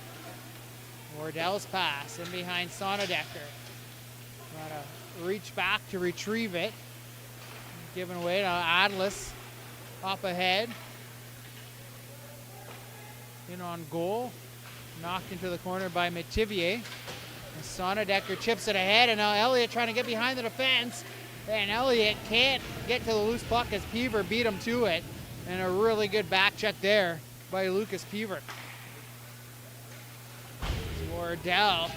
Wardell's pass in behind Sonnedecker. Gotta reach back to retrieve it. Given away to Atlas. Up ahead. In on goal. Knocked into the corner by Metivier. And Sonnedecker chips it ahead, and now Elliott trying to get behind the defense. And Elliott can't get to the loose puck as Peever beat him to it. And a really good back check there by Lucas Peever. Wardell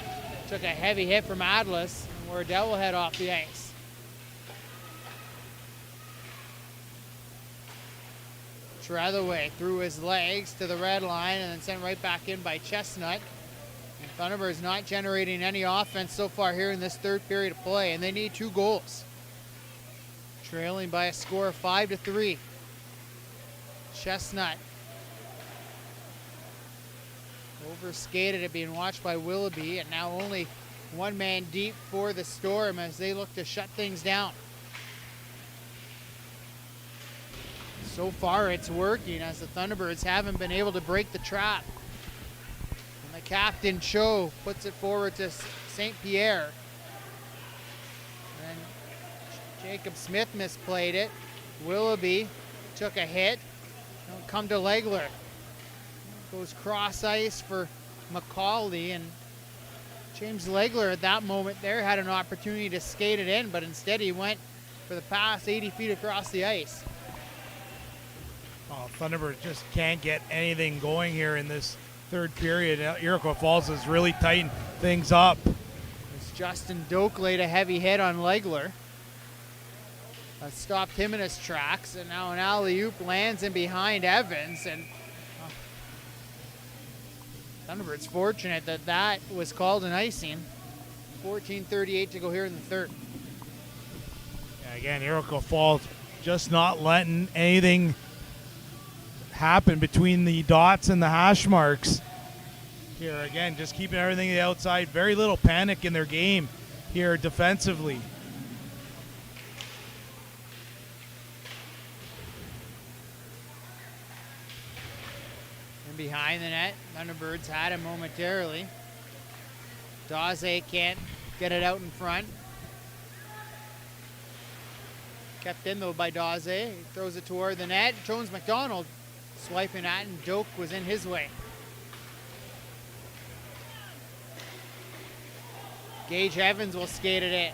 took a heavy hit from Atlas. And Wardell will head off the ice. Trethewey through his legs to the red line and then sent right back in by Chestnut. And Thunderbirds not generating any offense so far here in this third period of play, and they need 2 goals. Trailing by a score of 5-3. Chestnut overskated it, being watched by Willoughby, and now only 1 man deep for the Storm as they look to shut things down. So far it's working as the Thunderbirds haven't been able to break the trap. And the captain, Cho, puts it forward to St. Pierre. And Jacob Smith misplayed it. Willoughby took a hit. Don't come to Legler. Goes cross ice for McCauley, and James Legler at that moment there had an opportunity to skate it in, but instead he went for the pass 80 feet across the ice. Oh, Thunderbirds just can't get anything going here in this third period. Iroquois Falls has really tightened things up. As Justin Doak laid a heavy hit on Legler. That stopped him in his tracks, and now an alley-oop lands in behind Evans, and Thunderbirds fortunate that that was called an icing. 14:38 to go here in the third. Yeah, again, Iroquois Falls just not letting anything happen between the dots and the hash marks. Here again, just keeping everything to the outside. Very little panic in their game here defensively. Behind the net, Thunderbirds had him momentarily. Daze can't get it out in front. Kept in though by Daze. He throws it toward the net. Jones McDonald swiping at it, and Doak was in his way. Gage Evans will skate it in.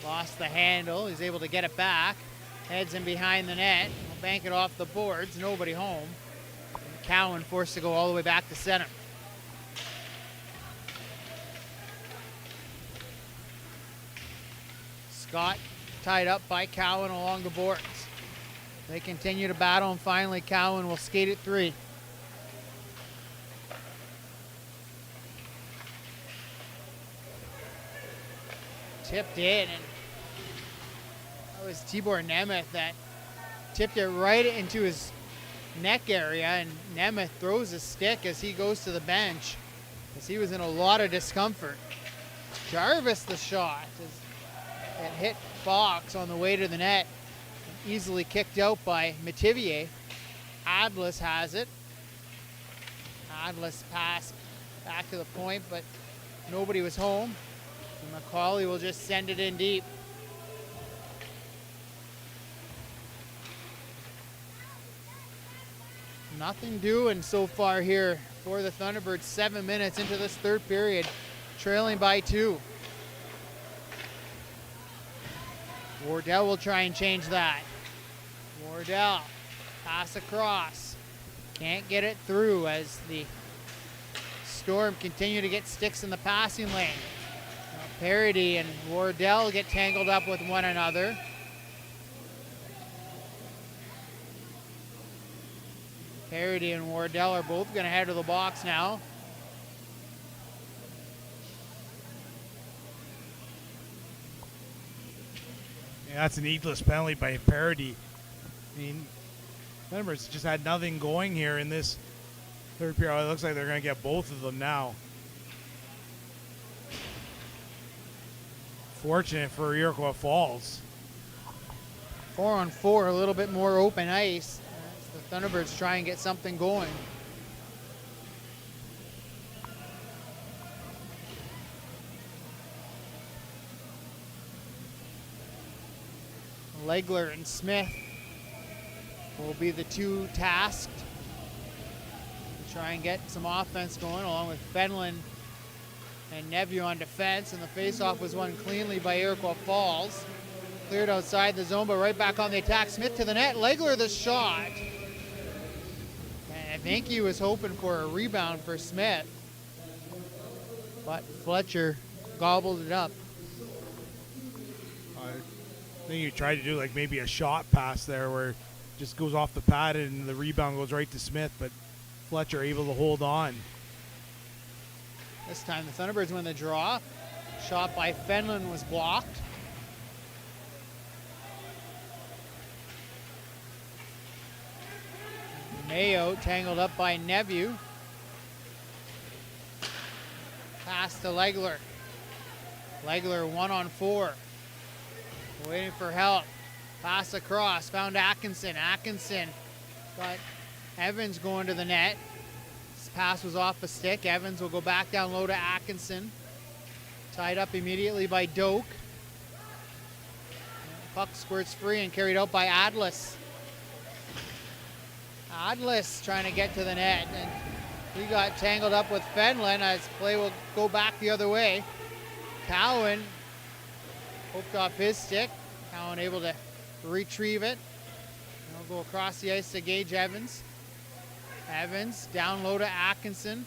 Lost the handle. He's able to get it back. Heads in behind the net. Will bank it off the boards. Nobody home. Cowan forced to go all the way back to center. Scott tied up by Cowan along the boards. They continue to battle, and finally Cowan will skate it 3. Tipped in, and that was Tibor Nemeth that tipped it right into his neck area, and Nemeth throws a stick as he goes to the bench as he was in a lot of discomfort. Jarvis the shot as it hit Fox on the way to the net, easily kicked out by Metivier. Adlis has it. Adlis pass back to the point, but nobody was home. And McCauley will just send it in deep. Nothing doing so far here for the Thunderbirds. 7 minutes into this third period, trailing by 2. Wardell will try and change that. Wardell, pass across. Can't get it through as the Storm continue to get sticks in the passing lane. Parody and Wardell get tangled up with one another. Parody and Wardell are both going to head to the box now. Yeah, that's a needless penalty by Parody. I mean, Thunderbirds just had nothing going here in this third period. It looks like they're going to get both of them now. Fortunate for Iroquois Falls. 4-on-4, a little bit more open ice. The Thunderbirds try and get something going. Legler and Smith will be the 2 tasked to try and get some offense going, along with Fenlon and Neveu on defense. And the faceoff was won cleanly by Iroquois Falls. Cleared outside the zone, but right back on the attack. Smith to the net. Legler the shot. And I think he was hoping for a rebound for Smith, but Fletcher gobbled it up. I think you tried to do like maybe a shot pass there where it just goes off the pad and the rebound goes right to Smith, but Fletcher able to hold on. This time the Thunderbirds win the draw. Shot by Fenlon was blocked. Mayo tangled up by Neveu. Pass to Legler. Legler 1-on-4. Waiting for help. Pass across. Found Atkinson. Atkinson got Evans going to the net. This pass was off a stick. Evans will go back down low to Atkinson. Tied up immediately by Doak. Puck squirts free and carried out by Adlis. Adlis trying to get to the net, and he got tangled up with Fenlon as play will go back the other way. Cowan poked off his stick. Cowan able to retrieve it. He'll go across the ice to Gage Evans. Evans down low to Atkinson.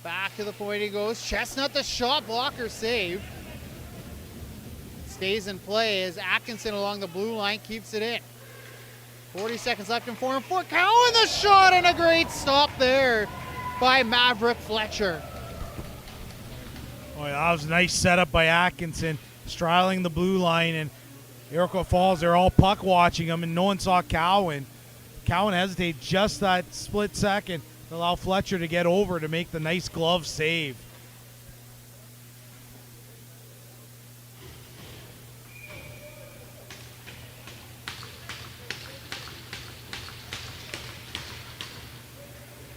Back to the point he goes. Chestnut the shot blocker save. Stays in play as Atkinson along the blue line keeps it in. 40 seconds left in 4 and 4. Cowan the shot and a great stop there by Maverick Fletcher. Oh, yeah, that was a nice setup by Atkinson, straddling the blue line, and Iroquois Falls, they're all puck watching him, and no one saw Cowan. Cowan hesitated just that split second to allow Fletcher to get over to make the nice glove save.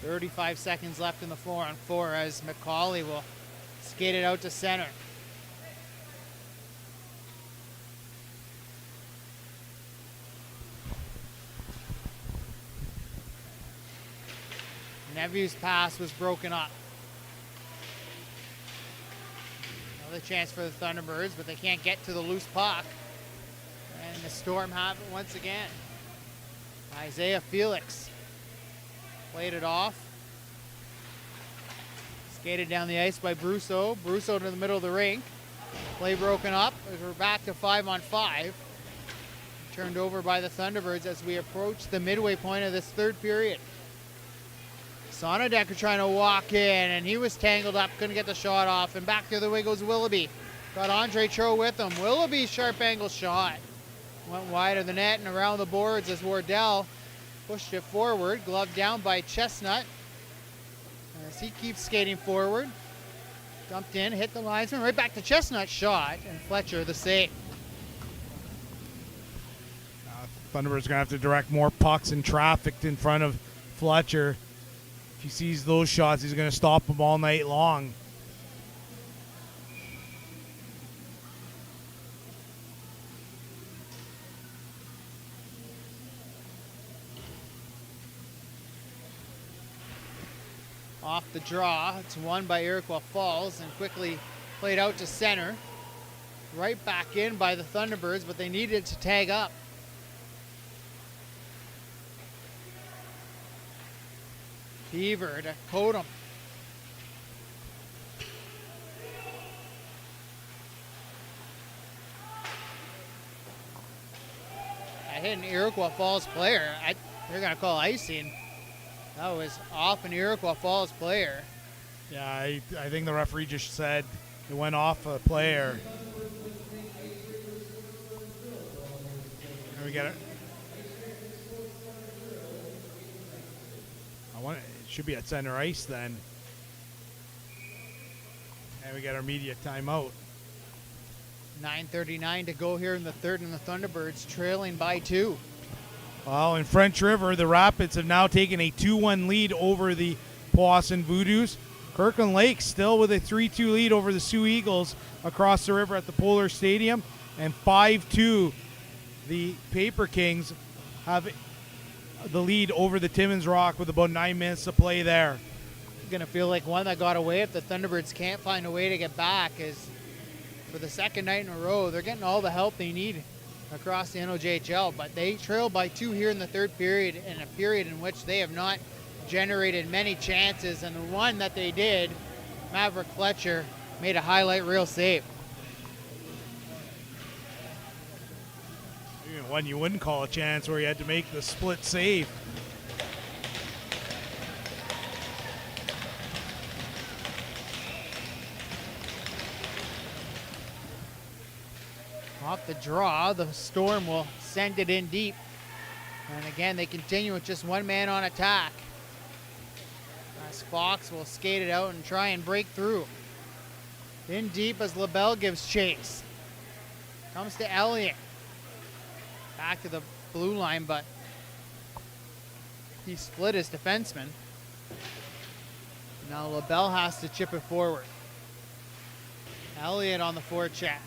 .35 seconds left in the 4-on-4 as McCauley will skate it out to center. Neveu's pass was broken up. Another chance for the Thunderbirds, but they can't get to the loose puck. And the Storm have it once again. Isaiah Felix played it off. Skated down the ice by Brousseau. Brousseau to the middle of the rink. Play broken up as we're back to 5-on-5. Turned over by the Thunderbirds as we approach the midway point of this third period. Sonnedecker trying to walk in, and he was tangled up, couldn't get the shot off, and back the other way goes Willoughby. Got Andre Cho with him. Willoughby sharp angle shot. Went wide of the net and around the boards as Wardell pushed it forward, gloved down by Chestnut. As he kee's skating forward. Dumped in, hit the linesman, right back to Chestnut shot, and Fletcher the save. Thunderbirds going to have to direct more pucks and traffic in front of Fletcher. If he sees those shots, he's going to stop them all night long. Off the draw, it's won by Iroquois Falls and quickly played out to center. Right back in by the Thunderbirds, but they needed to tag up. Beaver to Kodum. I hit an Iroquois Falls player. They're going to call icing. That was off an Iroquois Falls player. Yeah, I think the referee just said it went off a player. There we get it. It should be at center ice then. And we get our media timeout. 9:39 to go here in the third, and the Thunderbirds trailing by 2. Well, in French River, the Rapids have now taken a 2-1 lead over the Powassan Voodoos. Kirkland Lake still with a 3-2 lead over the Sioux Eagles across the river at the Polar Stadium. And 5-2, the Paper Kings have the lead over the Timmins Rock with about 9 minutes to play there. Going to feel like one that got away if the Thunderbirds can't find a way to get back, is for the second night in a row, they're getting all the help they need across the NOJHL, but they trail by 2 here in the third period, in a period in which they have not generated many chances, and the one that they did, Maverick Fletcher made a highlight reel save. Even one you wouldn't call a chance, where you had to make the split save. Off the draw, the Storm will send it in deep. And again, they continue with just one man on attack. As Fox will skate it out and try and break through. In deep as LaBelle gives chase. Comes to Elliott. Back to the blue line, but he split his defenseman. Now LaBelle has to chip it forward. Elliott on the forecheck.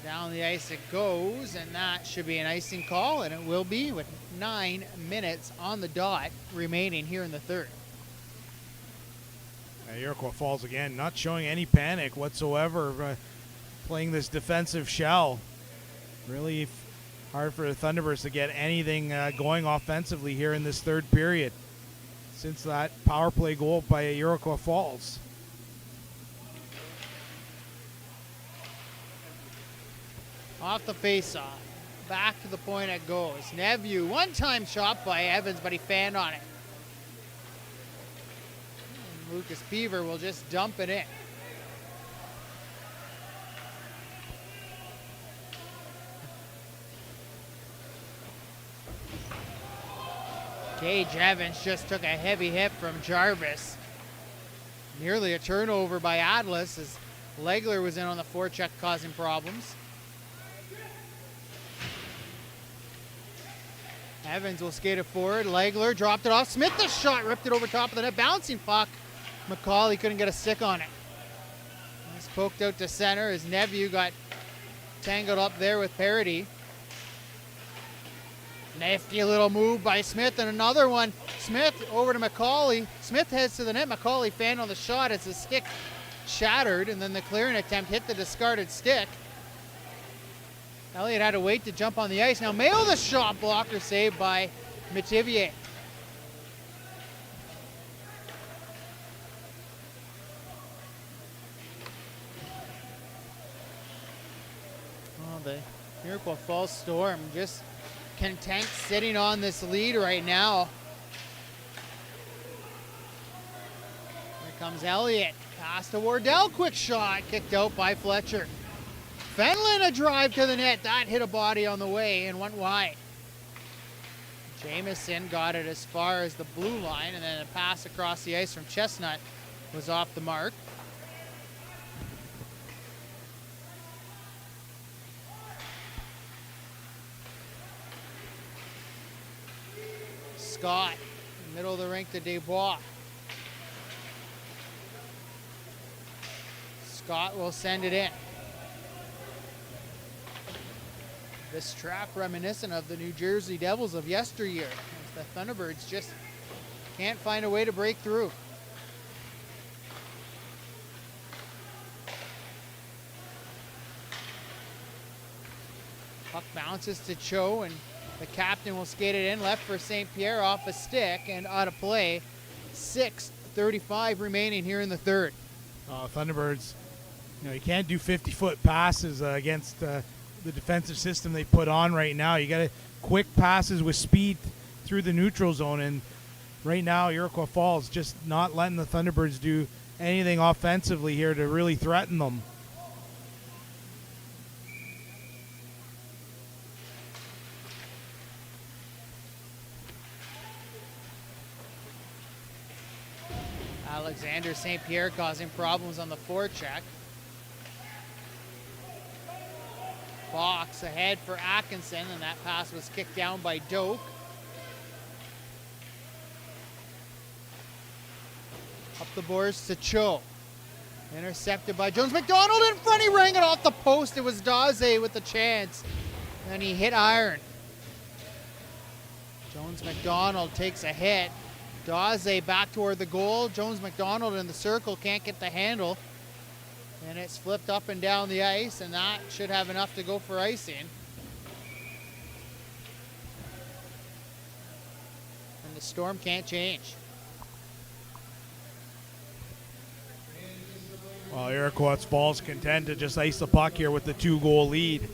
Down the ice it goes, and that should be an icing call, and it will be with 9 minutes on the dot remaining here in the third. Iroquois Falls again, not showing any panic whatsoever, playing this defensive shell. Really hard for the Thunderbirds to get anything going offensively here in this third period since that power play goal by Iroquois Falls. Off the faceoff, back to the point it goes. Neveu, one-time shot by Evans, but he fanned on it. And Lucas Beaver will just dump it in. Gage Evans just took a heavy hit from Jarvis. Nearly a turnover by Atlas as Legler was in on the forecheck causing problems. Evans will skate it forward. Legler dropped it off. Smith the shot, ripped it over top of the net. Bouncing puck. McCauley couldn't get a stick on it. It's poked out to center as Neveu got tangled up there with Parody. Nifty little move by Smith and another one. Smith over to McCauley. Smith heads to the net. McCauley fanned on the shot as the stick shattered, and then the clearing attempt hit the discarded stick. Elliott had to wait to jump on the ice. Now Mayo the shot blocker saved by Metivier. Oh, the Iroquois Falls Storm just content sitting on this lead right now. Here comes Elliott. Pass to Wardell. Quick shot. Kicked out by Fletcher. Fenlon a drive to the net. That hit a body on the way and went wide. Jamieson got it as far as the blue line, and then a pass across the ice from Chestnut was off the mark. Scott, middle of the rink to Desbois. Scott will send it in. This trap reminiscent of the New Jersey Devils of yesteryear. As the Thunderbirds just can't find a way to break through. Puck bounces to Cho, and the captain will skate it in. Left for St. Pierre off a stick and out of play. 6:35 remaining here in the third. Thunderbirds, you can't do 50-foot passes against the defensive system they put on right now. You got to quick passes with speed through the neutral zone, and right now Iroquois Falls just not letting the Thunderbirds do anything offensively here to really threaten them. Alexander St. Pierre causing problems on the forecheck. Fox ahead for Atkinson, and that pass was kicked down by Doak. Up the boards to Cho. Intercepted by Jones. McDonald in front, he rang it off the post. It was Daze with the chance. And he hit iron. Jones McDonald takes a hit. Daze back toward the goal. Jones McDonald in the circle, can't get the handle. And it's flipped up and down the ice, and that should have enough to go for icing. And the Storm can't change. Well, Iroquois Falls content to just ice the puck here with the 2-goal lead.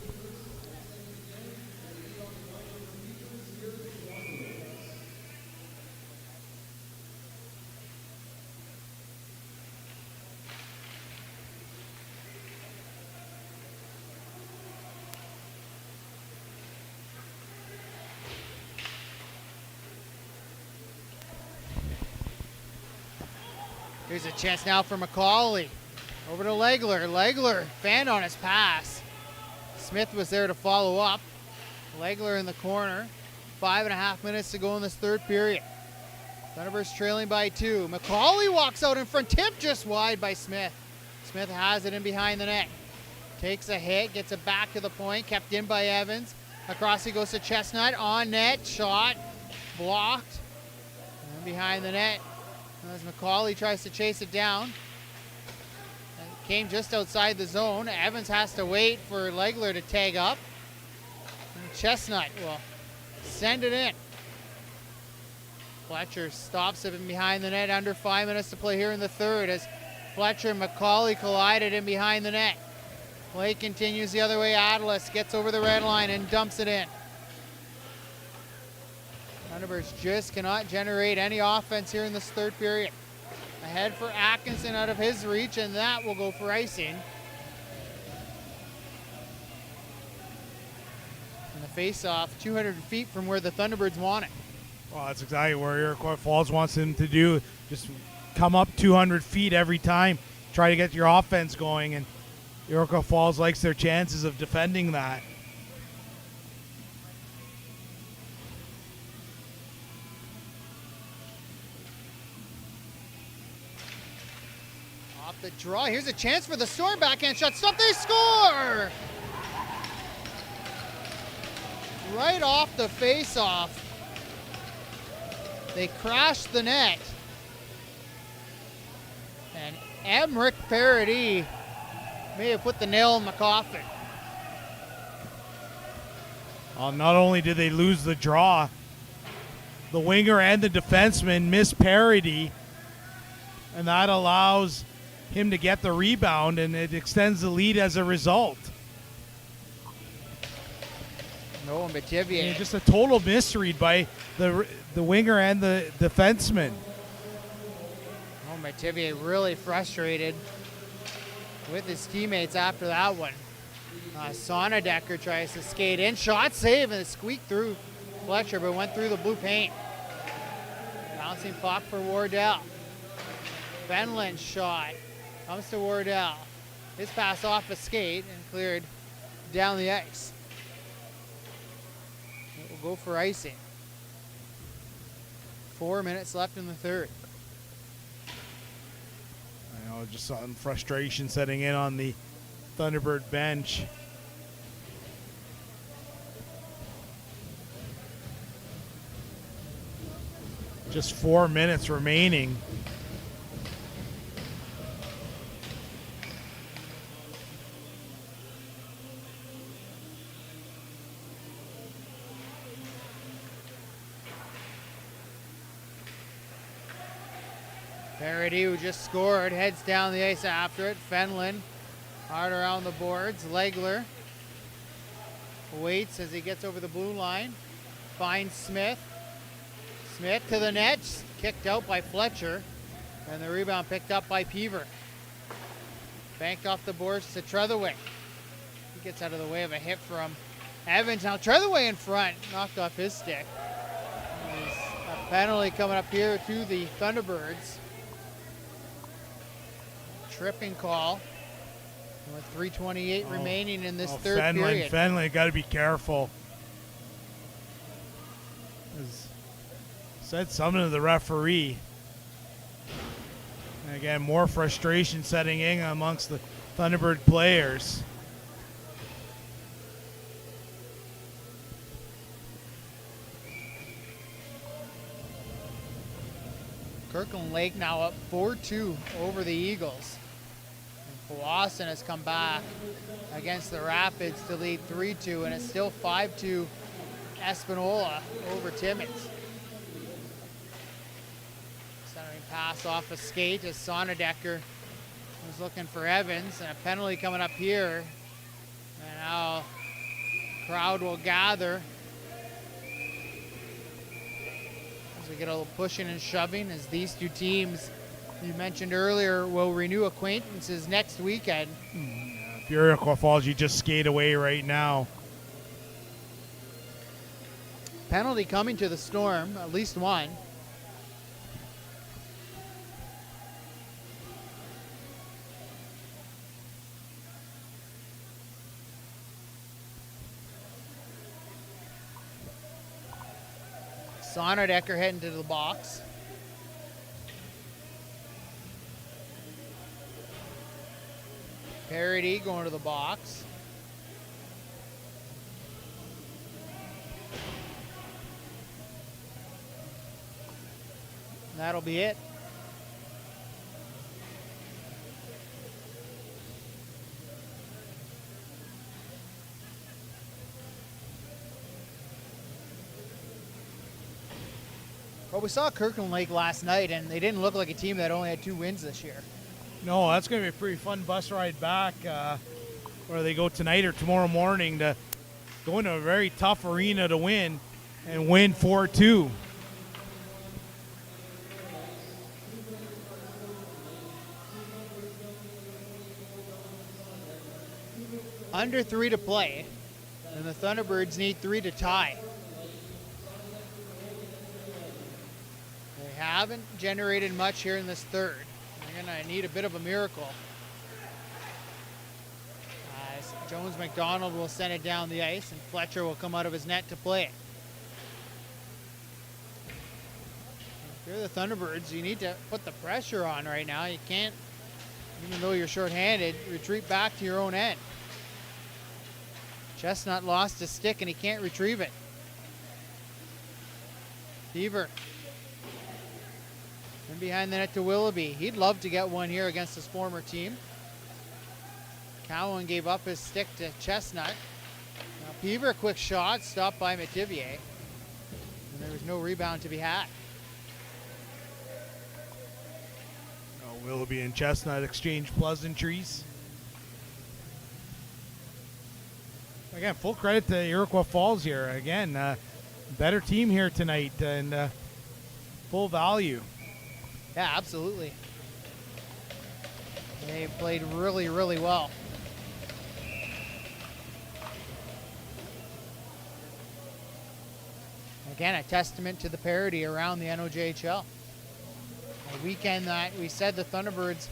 Here's a chance now for McCauley. Over to Legler. Legler fanned on his pass. Smith was there to follow up. Legler in the corner. 5.5 minutes to go in this third period. Thunderbirds trailing by 2. McCauley walks out in front. Tip just wide by Smith. Smith has it in behind the net. Takes a hit, gets it back to the point. Kept in by Evans. Across he goes to Chestnut. On net. Shot. Blocked. And behind the net as McCauley tries to chase it down. It came just outside the zone. Evans has to wait for Legler to tag up. And Chestnut will send it in. Fletcher stops it in behind the net. Under 5 minutes to play here in the third as Fletcher and McCauley collided in behind the net. Play continues the other way. Atlas gets over the red line and dumps it in. Thunderbirds just cannot generate any offense here in this third period. Ahead for Atkinson out of his reach, and that will go for icing. And the face-off 200 feet from where the Thunderbirds want it. Well, that's exactly where Iroquois Falls wants him to do. Just come up 200 feet every time, try to get your offense going, and Iroquois Falls likes their chances of defending that. Off the draw, here's a chance for the Storm. Backhand shot, stop, they score! Right off the face-off. They crashed the net. And Emmerich Paradis may have put the nail in the coffin. Not only did they lose the draw, the winger and the defenseman miss Paradis, and that allows him to get the rebound, and it extends the lead as a result. No, Metivier. Just a total misread by the winger and the defenseman. Oh, Metivier really frustrated with his teammates after that one. Sonnedecker tries to skate in. Shot save and squeaked through Fletcher, but went through the blue paint. Bouncing puck for Wardell. Fenland's shot comes to Wardell. His pass off a skate and cleared down the ice. It will go for icing. 4 minutes left in the third. I know, just some frustration setting in on the Thunderbird bench. Just 4 minutes remaining. Paradis, who just scored, heads down the ice after it. Fenland hard around the boards. Legler waits as he gets over the blue line. Finds Smith. Smith to the net, kicked out by Fletcher, and the rebound picked up by Peaver. Banked off the boards to Trethewey. He gets out of the way of a hit from Evans. Now Trethewey in front, knocked off his stick. There's a penalty coming up here to the Thunderbirds. Tripping call. With 3:28 remaining in this third period. Fenland got to be careful. Said something to the referee. And again, more frustration setting in amongst the Thunderbird players. Kirkland Lake now up 4-2 over the Eagles. And Powassan has come back against the Rapids to lead 3-2, and it's still 5-2 Espanola over Timmins. Centering pass off a skate as Sonnedecker was looking for Evans, and a penalty coming up here. And now crowd will gather as we get a little pushing and shoving as these two teams you mentioned earlier will renew acquaintances next weekend. If you're Iroquois Falls, you just skate away right now. Penalty coming to the Storm, at least one. Sonnedecker heading to the box. Parody going to the box. That'll be it. Well, we saw Kirkland Lake last night, and they didn't look like a team that only had 2 wins this year. No, that's going to be a pretty fun bus ride back, where they go tonight or tomorrow morning to go into a very tough arena to win and win 4-2. Under 3 to play, and the Thunderbirds need 3 to tie. They haven't generated much here in this third. They're going to need a bit of a miracle. As Jones McDonald will send it down the ice, and Fletcher will come out of his net to play it. If you're the Thunderbirds, you need to put the pressure on right now. You can't, even though you're shorthanded, retreat back to your own end. Chestnut lost his stick and he can't retrieve it. Beaver. And behind the net to Willoughby. He'd love to get one here against his former team. Cowan gave up his stick to Chestnut. Now Beaver, quick shot, stopped by Metivier. And there was no rebound to be had. Willoughby and Chestnut exchange pleasantries. Again, full credit to Iroquois Falls here. Again, better team here tonight and full value. Yeah, absolutely. They played really, really well. Again, a testament to the parity around the NOJHL. A weekend that we said the Thunderbirds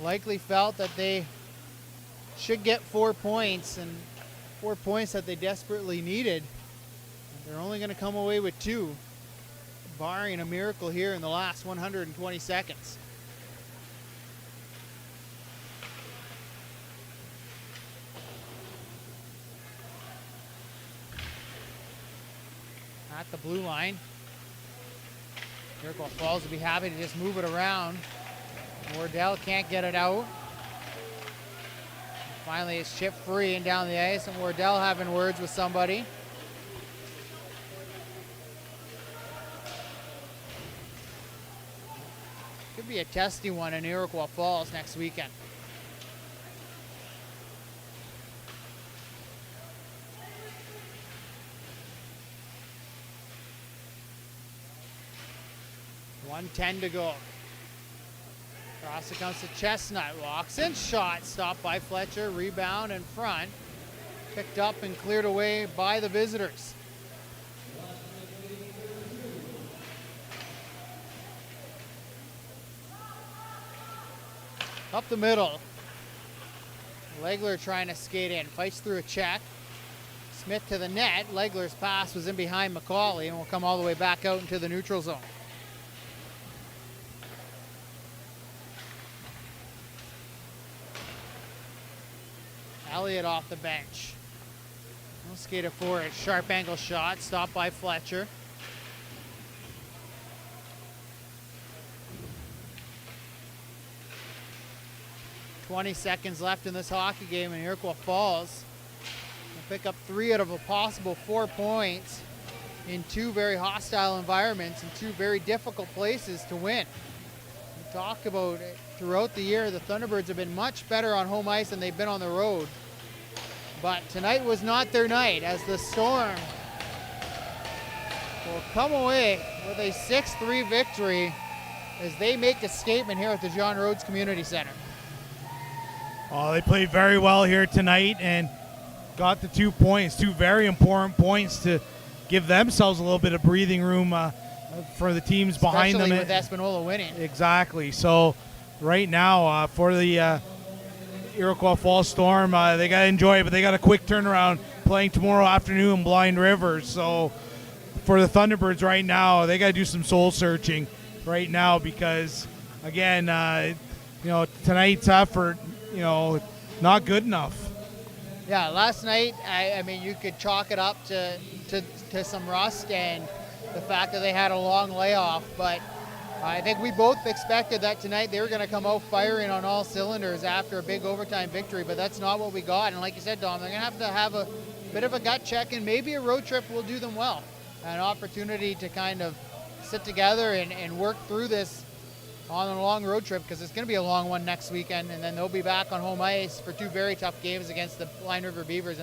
likely felt that they should get 4 points, and 4 points that they desperately needed. They're only going to come away with 2, barring a miracle here in the last 120 seconds. At the blue line. Iroquois Falls will be happy to just move it around. Wardell can't get it out. Finally, it's chipped free and down the ice, and Wardell having words with somebody. Could be a testy one in Iroquois Falls next weekend. .110 to go. Across it comes to Chestnut. Walks in, shot. Stopped by Fletcher. Rebound in front. Picked up and cleared away by the visitors. Up the middle. Legler trying to skate in. Fights through a check. Smith to the net. Legler's pass was in behind McCauley and will come all the way back out into the neutral zone. Elliott off the bench. We'll skate it forward. Sharp angle shot. Stopped by Fletcher. .20 seconds left in this hockey game, and Iroquois Falls will pick up 3 out of a possible 4 points in 2 very hostile environments and 2 very difficult places to win. We talked about it throughout the year. The Thunderbirds have been much better on home ice than they've been on the road. But tonight was not their night, as the Storm will come away with a 6-3 victory as they make a statement here at the John Rhodes Community Center. Oh, they played very well here tonight and got the 2 points, 2 very important points to give themselves a little bit of breathing room for the teams behind them. Especially with Espanola winning. Exactly. So right now for the Iroquois Falls Storm, they got to enjoy it, but they got a quick turnaround playing tomorrow afternoon in Blind River. So for the Thunderbirds right now, they got to do some soul searching right now because, again, tonight's effort, not good enough. Yeah, last night, I mean, you could chalk it up to some rust and the fact that they had a long layoff, but I think we both expected that tonight they were going to come out firing on all cylinders after a big overtime victory, but that's not what we got. And like you said, Dom, they're going to have a bit of a gut check, and maybe a road trip will do them well. An opportunity to kind of sit together and work through this on a long road trip, because it's going to be a long one next weekend, and then they'll be back on home ice for two very tough games against the Line River Beavers.